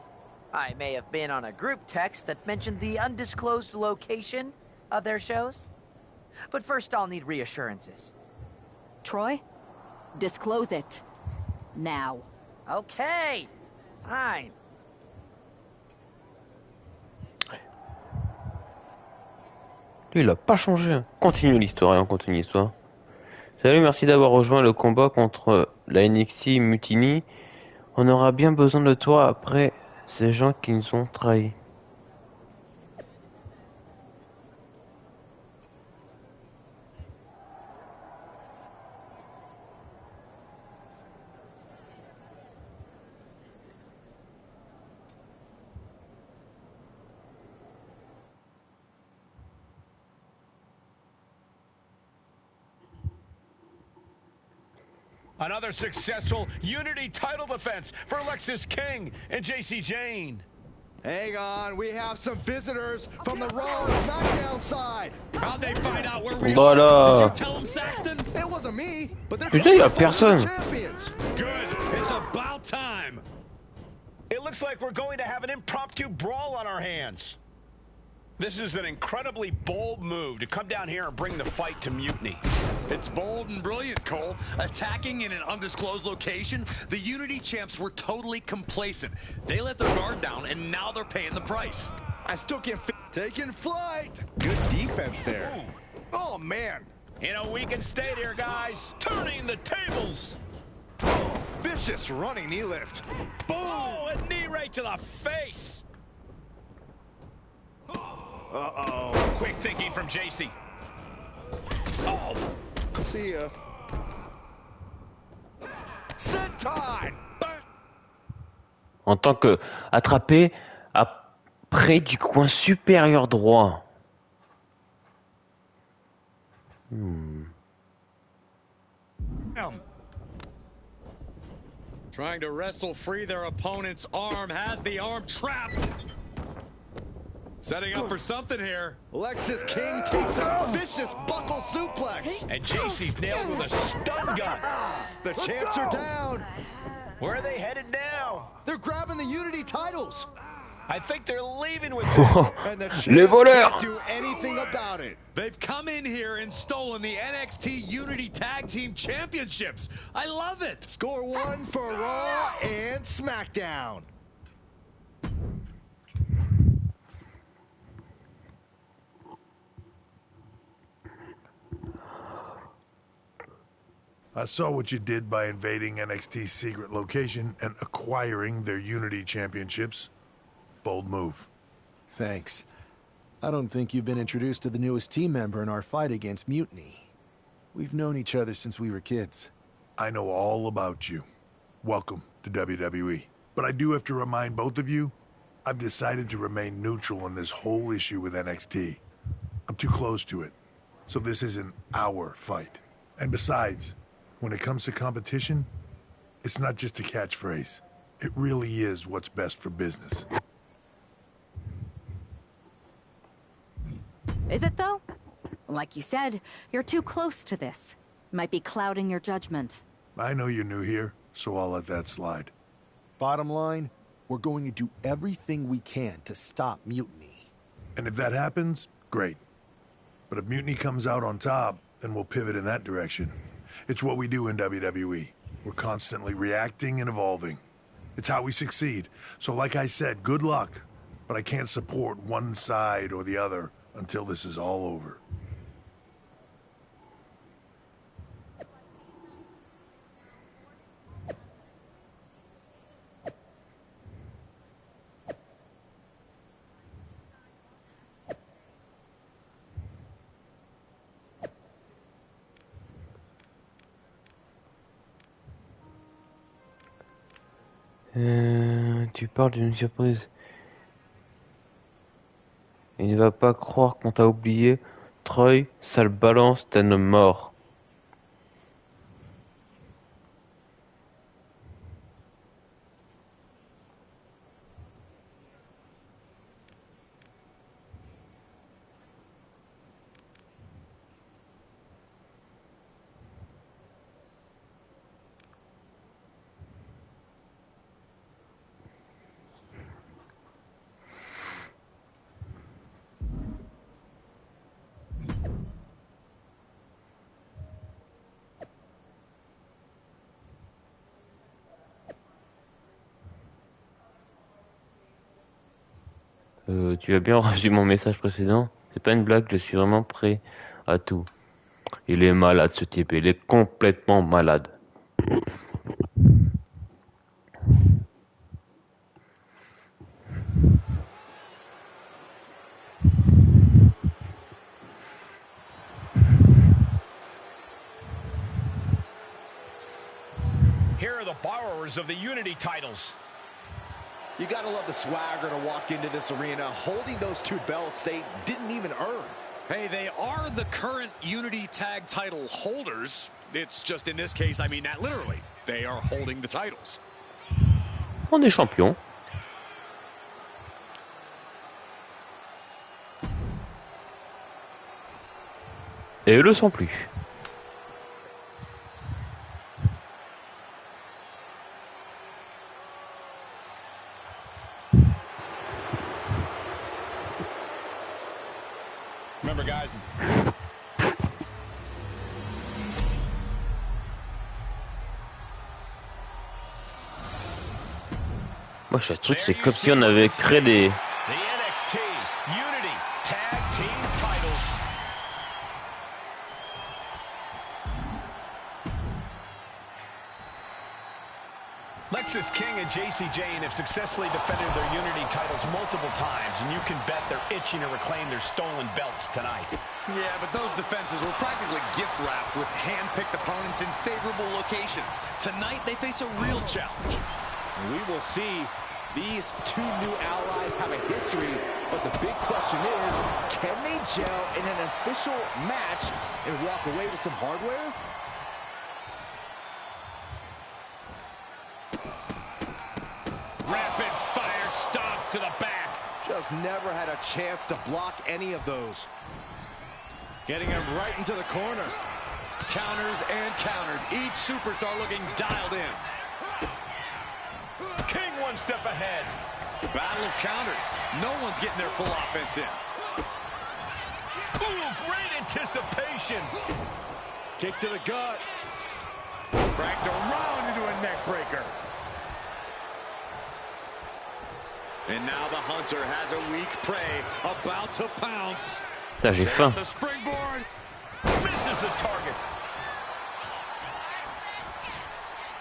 I may have been on a group text that mentioned the undisclosed location of their shows. But first I'll need reassurances. Troy? Disclose it. Now. Okay. Fine. Lui, il a pas changé. Continue l'histoire et on continue l'histoire. Salut, merci d'avoir rejoint le combat contre la NXT Mutiny. On aura bien besoin de toi après ces gens qui nous ont trahis. Another successful Unity title defense for Lexis King and JC Jane. Hang on, we have some visitors from the Raw and SmackDown side. How'd they find out where we Voilà. are? Did you tell them, Saxton? It wasn't me, but they're Putain, y a personne. champions. Good. It's about time. It looks like we're going to have an impromptu brawl on our hands. This is an incredibly bold move to come down here and bring the fight to Mutiny. It's bold and brilliant, Cole. Attacking in an undisclosed location, the Unity champs were totally complacent. They let their guard down, and now they're paying the price. I still can't Taking flight. Good defense there. Ooh. Oh, man. In a weakened state here, guys. Turning the tables. Vicious running knee lift. Boom! Oh, a knee right to the face. Uh-oh. Quick thinking from JC. Oh! See ya. Senton! En tant que attrapé près du coin supérieur droit. Trying to wrestle free their opponent's arm, has the arm trapped. Setting up for something here. Lexus King takes a vicious buckle suplex. And JC's nailed with a stun gun. The champs are down. Where are they headed now? They're grabbing the Unity titles. I think they're leaving with them. And the Les champs voleurs! can't do anything about it. They've come in here and stolen the NXT Unity Tag Team Championships. I love it. Score one for Raw and SmackDown. I saw what you did by invading NXT's secret location and acquiring their Unity championships. Bold move. Thanks. I don't think you've been introduced to the newest team member in our fight against Mutiny. We've known each other since we were kids. I know all about you. Welcome to WWE. But I do have to remind both of you, I've decided to remain neutral in this whole issue with NXT. I'm too close to it. So this isn't our fight. And besides, when it comes to competition, it's not just a catchphrase. It really is what's best for business. Is it, though? Like you said, you're too close to this. Might be clouding your judgment. I know you're new here, so I'll let that slide. Bottom line, we're going to do everything we can to stop Mutiny. And if that happens, great. But if Mutiny comes out on top, then we'll pivot in that direction. It's what we do in WWE. We're constantly reacting and evolving. It's how we succeed. So like I said, good luck. But I can't support one side or the other until this is all over. Tu parles d'une surprise. Il ne va pas croire qu'on t'a oublié. Troy, sale balance, t'es un homme mort. Tu as bien reçu mon message précédent? C'est pas une blague, je suis vraiment prêt à tout. Il est malade ce type, il est complètement malade. Here are the borrowers of the Unity titles. You gotta love the swagger to walk into this arena holding those two belts they didn't even earn. Hey, they are the current Unity Tag title holders. It's just in this case, I mean that literally. They are holding the titles. On est champion. Et eux le sont plus. Remember, guys. Moi, je trouve que c'est comme si on avait créé des... The NXT Unity Tag Team titles. Lexis King and Jacy Jayne have successfully defended their Unity titles multiple times, and you can bet they're itching to reclaim their stolen belts tonight. Yeah, but those defenses were practically gift-wrapped with hand-picked opponents in favorable locations. Tonight, they face a real challenge. We will see. These two new allies have a history, but the big question is, can they gel in an official match and walk away with some hardware? Rapid fire stomps to the back. Just never had a chance to block any of those. Getting him right into the corner. Counters and counters. Each superstar looking dialed in. King one step ahead. Battle of counters. No one's getting their full offense in. Ooh, great anticipation. Kick to the gut. Dragged around into a neck breaker. And now the hunter has a weak prey about to pounce. Putain, j'ai faim. The springboard. Misses the target.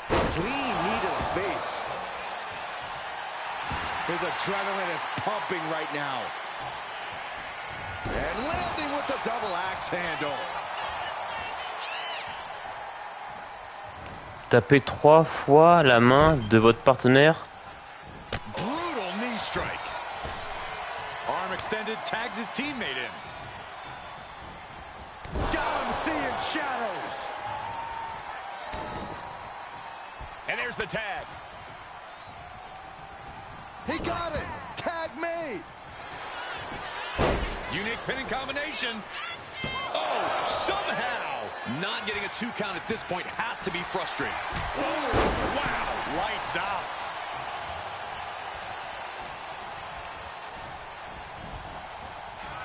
Clean knee to the face. His adrenaline is pumping right now. And landing with the double axe handle. Tapez 3 fois la main de votre partenaire. Brutal knee strike. Arm extended, tags his teammate in. Got him seeing shadows. And there's the tag. He got it. Tag made. Unique pinning combination. Oh, somehow. Not getting a 2 count at this point has to be frustrating. Oh, wow. Lights out.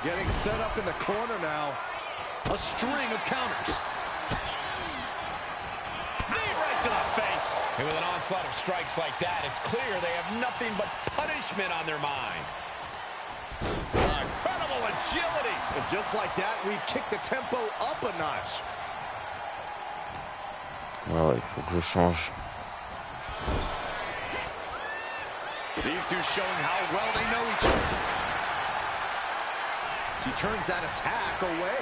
Getting set up in the corner now. A string of counters. Knee right to the face. And with an onslaught of strikes like that, it's clear they have nothing but punishment on their mind. Incredible agility. And just like that, we've kicked the tempo up a notch. Ah ouais, il faut que je change. These two showing how well they know each other. She turns that attack away.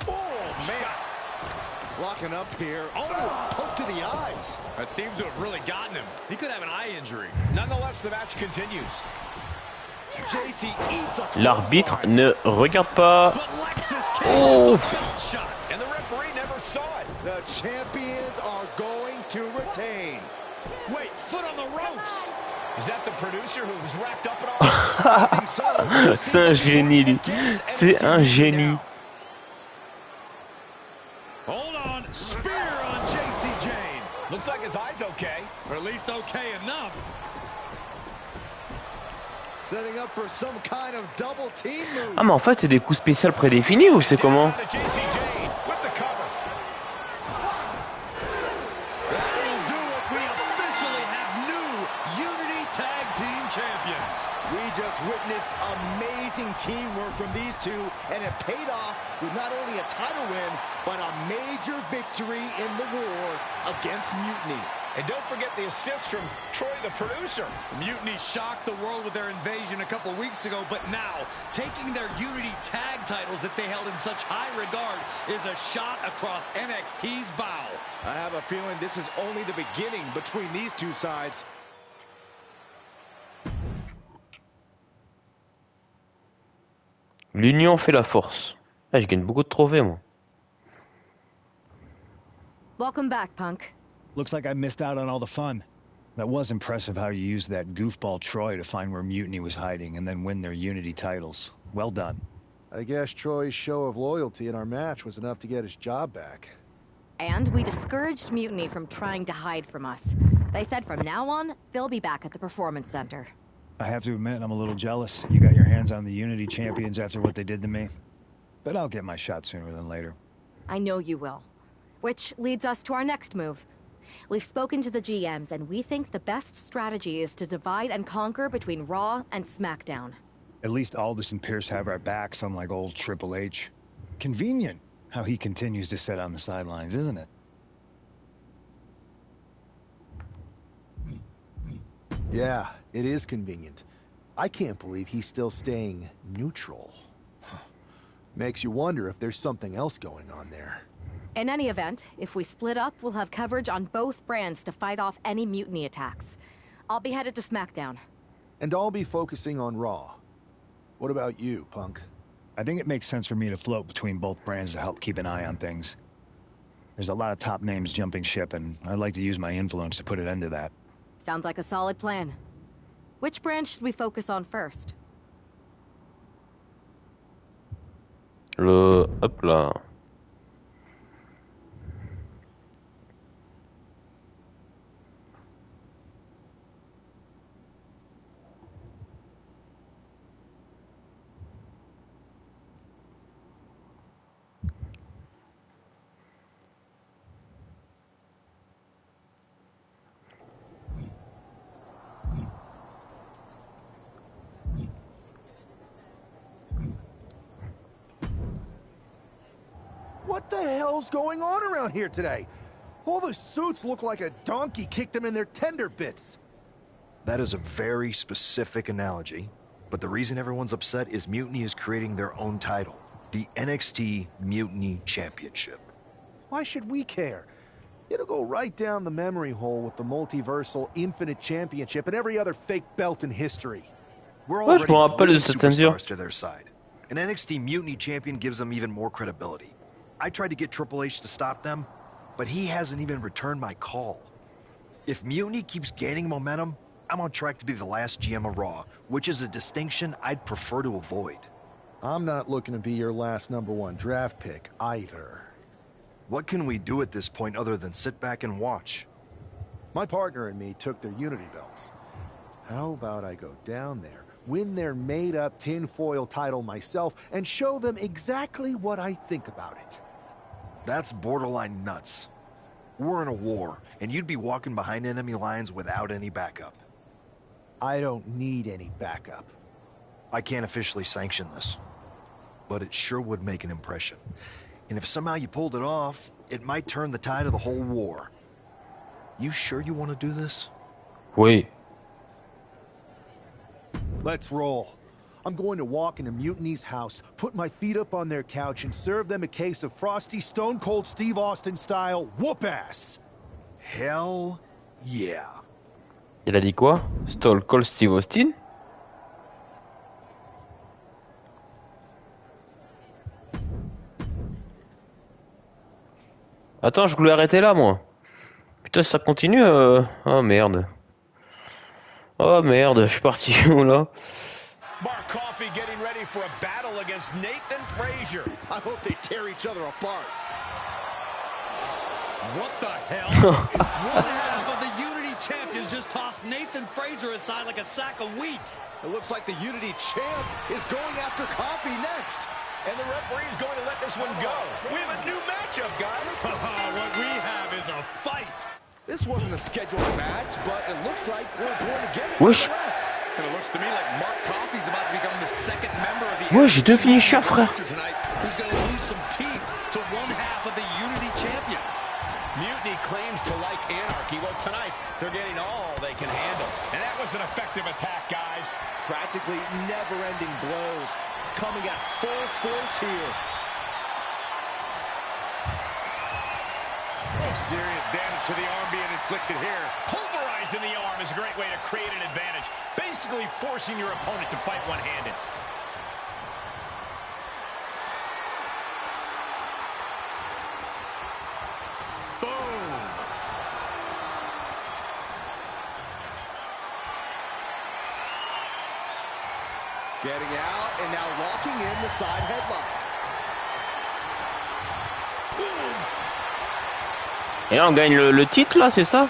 Oh, man. Locking up here. Oh, poke to the eyes. That seems to have really gotten him. He could have an eye injury. Nonetheless, the match continues. JC eats a L'arbitre ne regarde pas. Oh. And the referee never saw it. The champions are going to retain. Wait, foot on the ropes. Is that the producer who was wrapped up in all this? C'est un génie, lui. C'est un génie. Hold on. Spear on Jacy Jayne. Looks like his eye's okay. Or at least okay enough. Setting up for some kind of double team move. Ah mais en fait c'est des coups spéciaux prédéfinis ou c'est comment? We just witnessed amazing teamwork from these two, and it paid off with not only a title win, but a major victory in the war against Mutiny. And don't forget the assist from Troy, the producer. Mutiny shocked the world with their invasion a couple weeks ago, but now, taking their Unity tag titles that they held in such high regard is a shot across NXT's bow. I have a feeling this is only the beginning between these two sides. L'union fait la force. Ah, je gagne beaucoup de trophées, moi. Welcome back, Punk. Looks like I missed out on all the fun. That was impressive how you used that goofball Troy to find where Mutiny was hiding and then win their Unity titles. Well done. I guess Troy's show of loyalty in our match was enough to get his job back. And we discouraged Mutiny from trying to hide from us. They said from now on, they'll be back at the Performance Center. I have to admit, I'm a little jealous. You got your hands on the Unity champions after what they did to me. But I'll get my shot sooner than later. I know you will. Which leads us to our next move. We've spoken to the GMs, and we think the best strategy is to divide and conquer between Raw and SmackDown. At least Aldous and Pierce have our backs, unlike old Triple H. Convenient how he continues to sit on the sidelines, isn't it? Yeah, it is convenient. I can't believe he's still staying neutral. Makes you wonder if there's something else going on there. In any event, if we split up, we'll have coverage on both brands to fight off any mutiny attacks. I'll be headed to SmackDown. And I'll be focusing on Raw. What about you, Punk? I think it makes sense for me to float between both brands to help keep an eye on things. There's a lot of top names jumping ship, and I'd like to use my influence to put an end to that. Sounds like a solid plan. Which brand should we focus on first? Hop là. What the hell's going on around here today? All the suits look like a donkey kicked them in their tender bits. That is a very specific analogy, but the reason everyone's upset is Mutiny is creating their own title, the NXT Mutiny Championship. Why should we care? It'll go right down the memory hole with the multiversal Infinite Championship and every other fake belt in history. We're Ouais, je me already rappelle de cette ceinture. superstars to their side. An NXT Mutiny champion gives them even more credibility. I tried to get Triple H to stop them, but he hasn't even returned my call. If Mutiny keeps gaining momentum, I'm on track to be the last GM of Raw, which is a distinction I'd prefer to avoid. I'm not looking to be your last #1 draft pick either. What can we do at this point other than sit back and watch? My partner and me took their Unity belts. How about I go down there, win their made-up tinfoil title myself, and show them exactly what I think about it? That's borderline nuts. We're in a war, and you'd be walking behind enemy lines without any backup. I don't need any backup. I can't officially sanction this, but it sure would make an impression. And if somehow you pulled it off, it might turn the tide of the whole war. You sure you want to do this? Oui. Let's roll. I'm going to walk into Mutiny's house, put my feet up on their couch, and serve them a case of frosty Stone Cold Steve Austin style whoop-ass. Hell yeah. Il a dit quoi? Stone Cold Steve Austin? Attends, je voulais arrêter là, moi. Putain, ça continue. Oh merde. Oh merde, je suis parti où là? Mark Coffey getting ready for a battle against Nathan Frazier. I hope they tear each other apart. What the hell? One half of the Unity champions just tossed Nathan Frazier aside like a sack of wheat. It looks like the Unity champ is going after Coffey next. And the referee is going to let this one go. We have a new matchup, guys. What we have is a fight. This wasn't a scheduled match, but it looks like we're going to get it. Wesh. And it looks to me like Mark Coffey's about to become the second member of the Ouais, j'ai deux finishers, frère. tonight, who's going to lose some teeth to one half of the Unity champions. Mutiny claims to like anarchy. Well, tonight, they're getting all they can handle. And that was an effective attack, guys. Practically never-ending blows coming at full force here. Some serious damage to the arm being inflicted here. Pulverizing the arm is a great way to create an advantage. Basically forcing your opponent to fight one-handed. Boom! Getting out and now locking in the side headlock. Et là, on gagne le titre, là, c'est ça?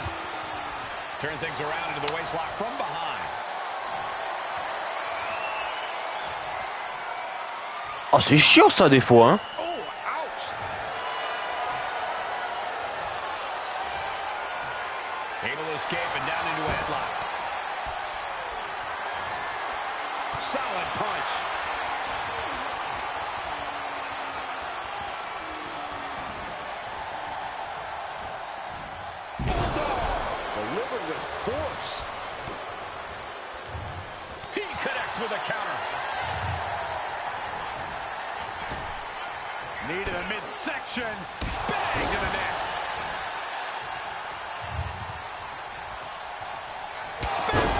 Turn things around into the waistlock from behind. Oh, c'est chiant ça des fois, hein. Oh, ouch. Able to escape and down into a headlock. Solid punch. Delivered with force. He connects with a counter. Knee to the midsection. Bang to the neck. Spin!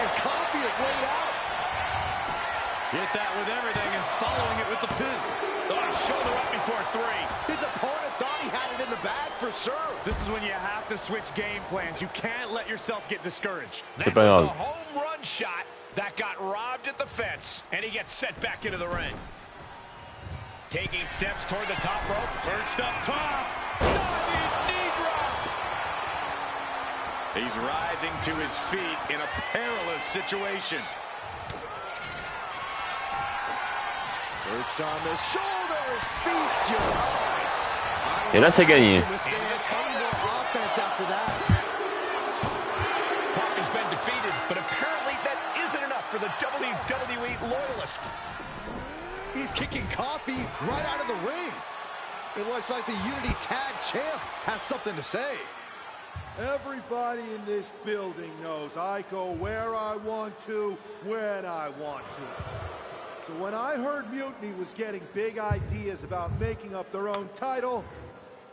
And Coffee is laid out. Hit that with everything and following it with the pin. Oh, shoulder up before three. His opponent thought he had it in the bag for sure. This is when you have to switch game plans. You can't let yourself get discouraged. That was a home run shot that got robbed at the fence, and he gets set back into the ring. Taking steps toward the top rope. Perched up top. Diving knee drop. He's rising to his feet in a perilous situation. Perched on the shoulders. Feast your eyes. Et là, c'est gagné. Offense after that. Coffey's been defeated, but apparently that isn't enough for the WWE loyalist. He's kicking Coffee right out of the ring. It looks like the Unity Tag Champ has something to say. Everybody in this building knows I go where I want to, when I want to. So when I heard Mutiny was getting big ideas about making up their own title,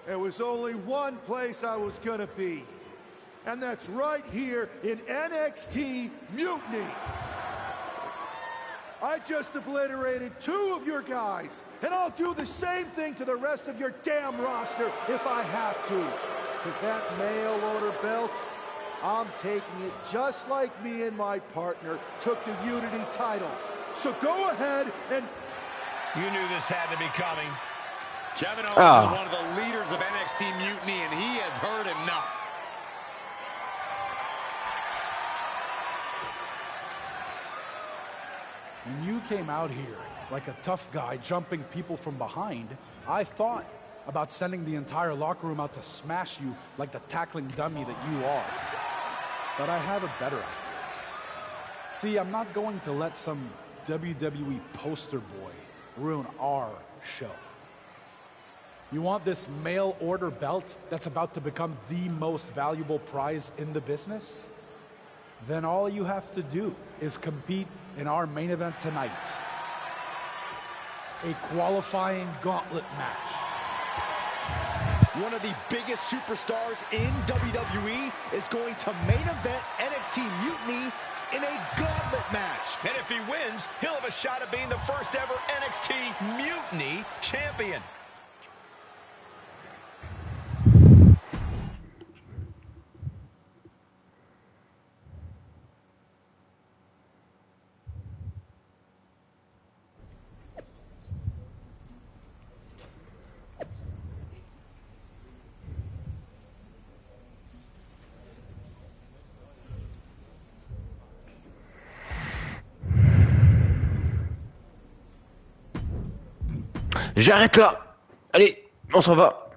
there was only one place I was gonna be. And that's right here in NXT Mutiny. I just obliterated 2 of your guys, and I'll do the same thing to the rest of your damn roster if I have to. Because that mail order belt, I'm taking it just like me and my partner took the Unity titles. So go ahead and... You knew this had to be coming. Kevin Owens is one of the leaders of NXT Mutiny, and he has heard enough. When you came out here like a tough guy jumping people from behind, I thought about sending the entire locker room out to smash you like the tackling dummy that you are. But I have a better idea. See, I'm not going to let some WWE poster boy ruin our show. You want this mail order belt that's about to become the most valuable prize in the business? Then all you have to do is compete in our main event tonight. A qualifying gauntlet match. One of the biggest superstars in WWE is going to main event NXT Mutiny in a gauntlet match. And if he wins, he'll have a shot at being the first ever NXT Mutiny champion. J'arrête là. Allez, on s'en va.